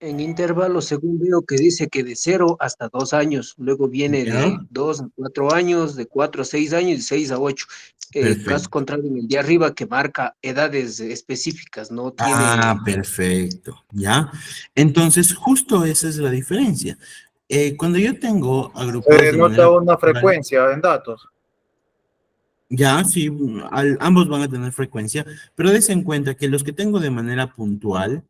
En intervalos, según veo que dice que de 0 hasta 2 años, luego viene ¿Ya? de 2 a 4 años, de 4 a 6 años y 6 a 8. Caso Perfecto. contrario, en el de arriba que marca edades específicas, no Ah, tiene... perfecto, ¿ya? Entonces, justo esa es la diferencia. Cuando yo tengo agrupados Se de nota manera una puntual, frecuencia en datos. ya, sí, ambos van a tener frecuencia, pero des en cuenta que los que tengo de manera puntual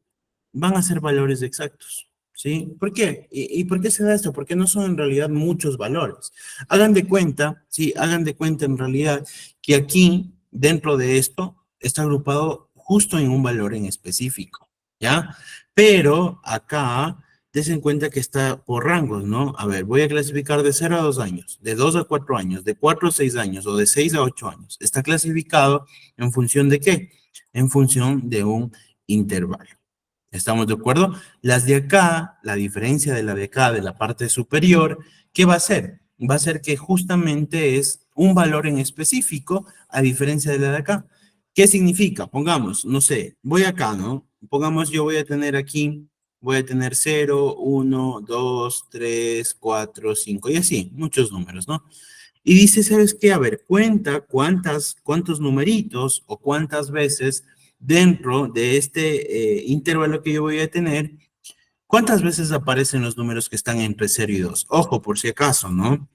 van a ser valores exactos, ¿sí? ¿Por qué? ¿Y por qué se da esto? Porque no son en realidad muchos valores. Hagan de cuenta, sí, hagan de cuenta en realidad que aquí, dentro de esto, está agrupado justo en un valor en específico, ¿ya? Pero acá, des en cuenta que está por rangos, ¿no? A ver, voy a clasificar de 0 a 2 años, de 2 a 4 años, de 4 a 6 años o de 6 a 8 años. Está clasificado en función de ¿qué? En función de un intervalo. ¿Estamos de acuerdo? Las de acá, la diferencia de la de acá, de la parte superior, ¿qué va a ser? Va a ser que justamente es un valor en específico a diferencia de la de acá. ¿Qué significa? Pongamos, no sé, voy acá, ¿no? Pongamos, yo voy a tener aquí, voy a tener 0, 1, 2, 3, 4, 5 y así, muchos números, ¿no? Y dice, ¿sabes qué? A ver, cuenta cuántos numeritos o cuántas veces dentro de este intervalo que yo voy a tener, ¿cuántas veces aparecen los números que están entre 0 y 2? Ojo, por si acaso, ¿no?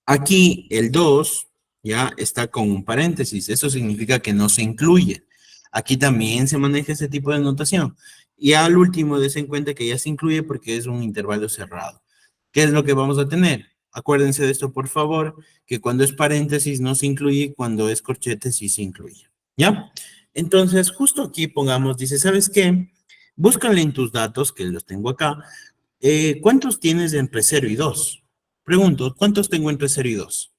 Aquí el 2 ya está con un paréntesis, eso significa que no se incluye. Aquí también se maneja ese tipo de notación. Y al último, des en cuenta que ya se incluye porque es un intervalo cerrado. ¿Qué es lo que vamos a tener? Acuérdense de esto, por favor, que cuando es paréntesis no se incluye, cuando es corchete sí se incluye. ¿Ya? Entonces, justo aquí pongamos, dice, ¿sabes qué? Búscale en tus datos, que los tengo acá, ¿cuántos tienes de entre 0 y 2? Pregunto, ¿cuántos tengo entre 0 y 2?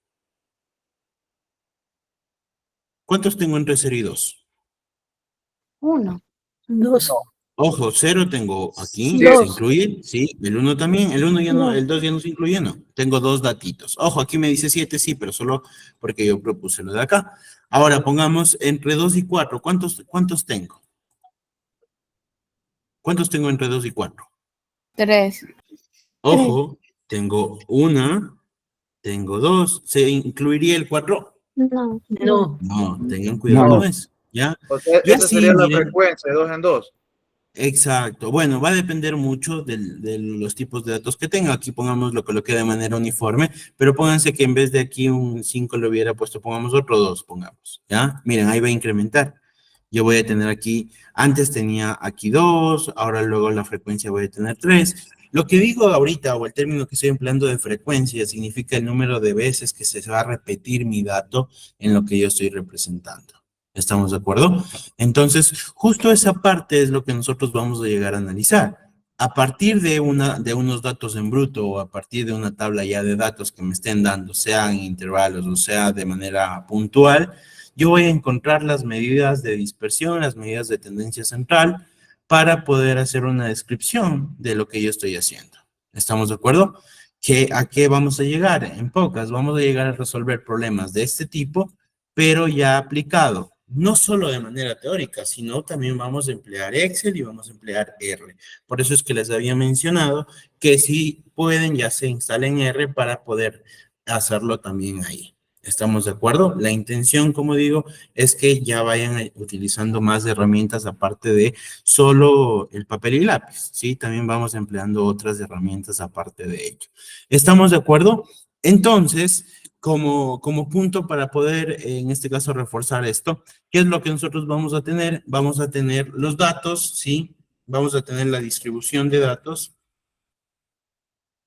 ¿Cuántos tengo entre 0 y 2? 1, 2, Ojo, 0 tengo aquí, Sí, ¿se 2, incluye? Sí, el 1 también, el 1 ya no, 2. el 2 ya no se incluye, no. Tengo dos datitos. Ojo, aquí me dice 7, sí, pero solo porque yo propuse lo de acá. Ahora pongamos entre 2 y 4, ¿cuántos tengo? ¿Cuántos tengo entre 2 y 4? 3. 3. Ojo, tengo 1, tengo 2, ¿se incluiría el 4? No, No. No, tengan cuidado con No, eso, ¿ya? O sea, Y esa así, sería la miren, frecuencia, de 2 en 2. exacto. Bueno, va a depender mucho de los tipos de datos que tenga. Aquí pongamos lo coloqué de manera uniforme, pero pónganse que en vez de aquí un 5 lo hubiera puesto, pongamos otro 2, pongamos, ¿ya? Miren, ahí va a incrementar. Yo voy a tener aquí, antes tenía aquí 2, ahora luego la frecuencia voy a tener 3. Lo que digo ahorita, o el término que estoy empleando de frecuencia, significa el número de veces que se va a repetir mi dato en lo que yo estoy representando. ¿Estamos de acuerdo? Entonces, justo esa parte es lo que nosotros vamos a llegar a analizar. A partir de unos datos en bruto o a partir de una tabla ya de datos que me estén dando, sea en intervalos o sea de manera puntual, yo voy a encontrar las medidas de dispersión, las medidas de tendencia central para poder hacer una descripción de lo que yo estoy haciendo. ¿Estamos de acuerdo? ¿A qué vamos a llegar? En pocas, vamos a llegar a resolver problemas de este tipo, pero ya aplicado. No solo de manera teórica, sino también vamos a emplear Excel y vamos a emplear R. Por eso es que les había mencionado que si pueden ya se instalen R para poder hacerlo también ahí. ¿Estamos de acuerdo? La intención, como digo, es que ya vayan utilizando más herramientas aparte de solo el papel y lápiz, ¿sí? También vamos empleando otras herramientas aparte de ello. ¿Estamos de acuerdo? Entonces, como punto para poder, en este caso, reforzar esto, ¿qué es lo que nosotros vamos a tener? Vamos a tener los datos, ¿sí? Vamos a tener la distribución de datos.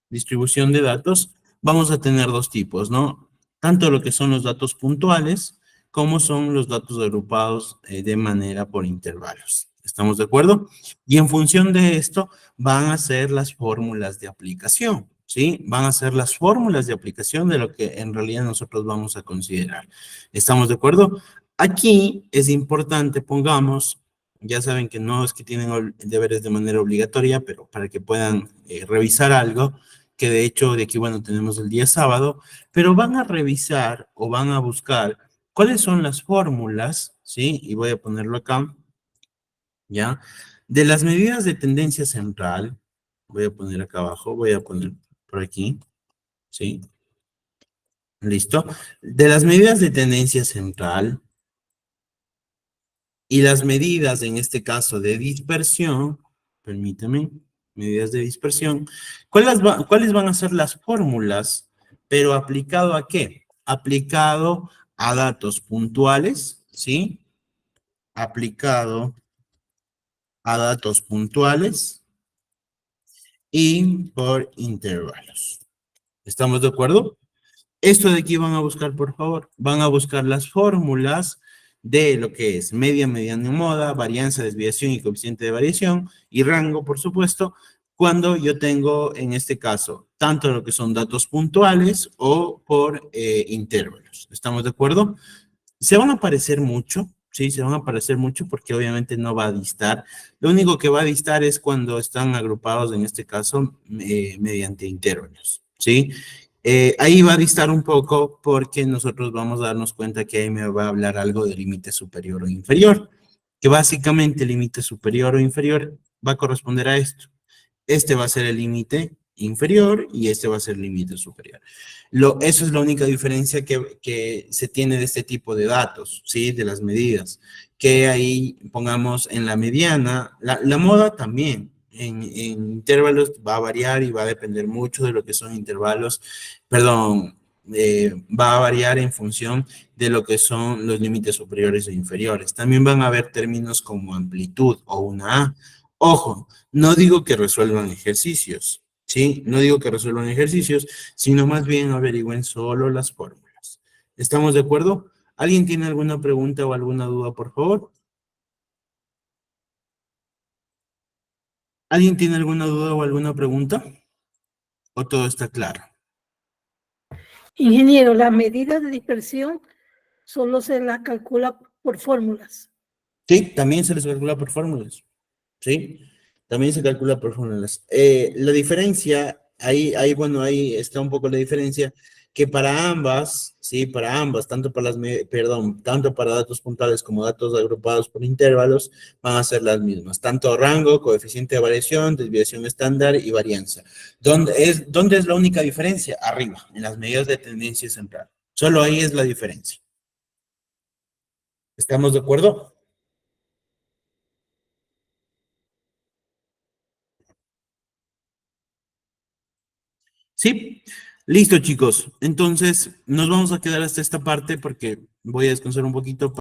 Distribución de datos. Vamos a tener dos tipos, ¿no? Tanto lo que son los datos puntuales, como son los datos agrupados de manera por intervalos. ¿Estamos de acuerdo? Y en función de esto, van a ser las fórmulas de aplicación, ¿sí? Van a ser las fórmulas de aplicación de lo que en realidad nosotros vamos a considerar. ¿Estamos de acuerdo? Aquí es importante, pongamos, ya saben que no es que tienen deberes de manera obligatoria, pero para que puedan revisar algo, que de hecho de aquí, bueno, tenemos el día sábado, pero van a revisar o van a buscar cuáles son las fórmulas, ¿sí? Y voy a ponerlo acá, ¿ya? De las medidas de tendencia central, voy a poner acá abajo, voy a poner por aquí, ¿sí? ¿Listo? De las medidas de tendencia central y las medidas, en este caso, de dispersión, permíteme, medidas de dispersión, ¿cuáles van a ser las fórmulas? Pero aplicado ¿a qué? Aplicado a datos puntuales, ¿sí? Aplicado a datos puntuales y por intervalos. ¿Estamos de acuerdo? Esto de aquí van a buscar, por favor, van a buscar las fórmulas de lo que es media, mediana y moda, varianza, desviación y coeficiente de variación, y rango, por supuesto, cuando yo tengo, en este caso, tanto lo que son datos puntuales o por intervalos. ¿Estamos de acuerdo? Se van a parecer mucho, sí, se van a parecer mucho porque obviamente no va a distar. Lo único que va a distar es cuando están agrupados, en este caso, mediante intervalos, ¿sí? Ahí va a distar un poco porque nosotros vamos a darnos cuenta que ahí me va a hablar algo de límite superior o inferior, que básicamente el límite superior o inferior va a corresponder a esto. Este va a ser el límite inferior y este va a ser el límite superior. Eso es la única diferencia que se tiene de este tipo de datos, ¿sí? De las medidas. Que ahí pongamos en la mediana, la moda también. En intervalos va a variar y va a depender mucho de lo que son intervalos, perdón, va a variar en función de lo que son los límites superiores e inferiores. También van a haber términos como amplitud o una A. Ojo, no digo que resuelvan ejercicios, ¿sí? No digo que resuelvan ejercicios, sino más bien averigüen solo las fórmulas. ¿Estamos de acuerdo? ¿Alguien tiene alguna pregunta o alguna duda, por favor? ¿Alguien tiene alguna duda o alguna pregunta? ¿O todo está claro? Ingeniero, la medida de dispersión solo se la calcula por fórmulas. Sí, también se les calcula por fórmulas. ¿Sí? También se calcula por fórmulas. La diferencia, bueno, ahí está un poco la diferencia, que para ambas, ¿sí? Para ambas, tanto para datos puntuales como datos agrupados por intervalos, van a ser las mismas. Tanto rango, coeficiente de variación, desviación estándar y varianza. ¿Dónde es la única diferencia? Arriba, en las medidas de tendencia central. Solo ahí es la diferencia. ¿Estamos de acuerdo? Sí, listo chicos. Entonces nos vamos a quedar hasta esta parte porque voy a descansar un poquito.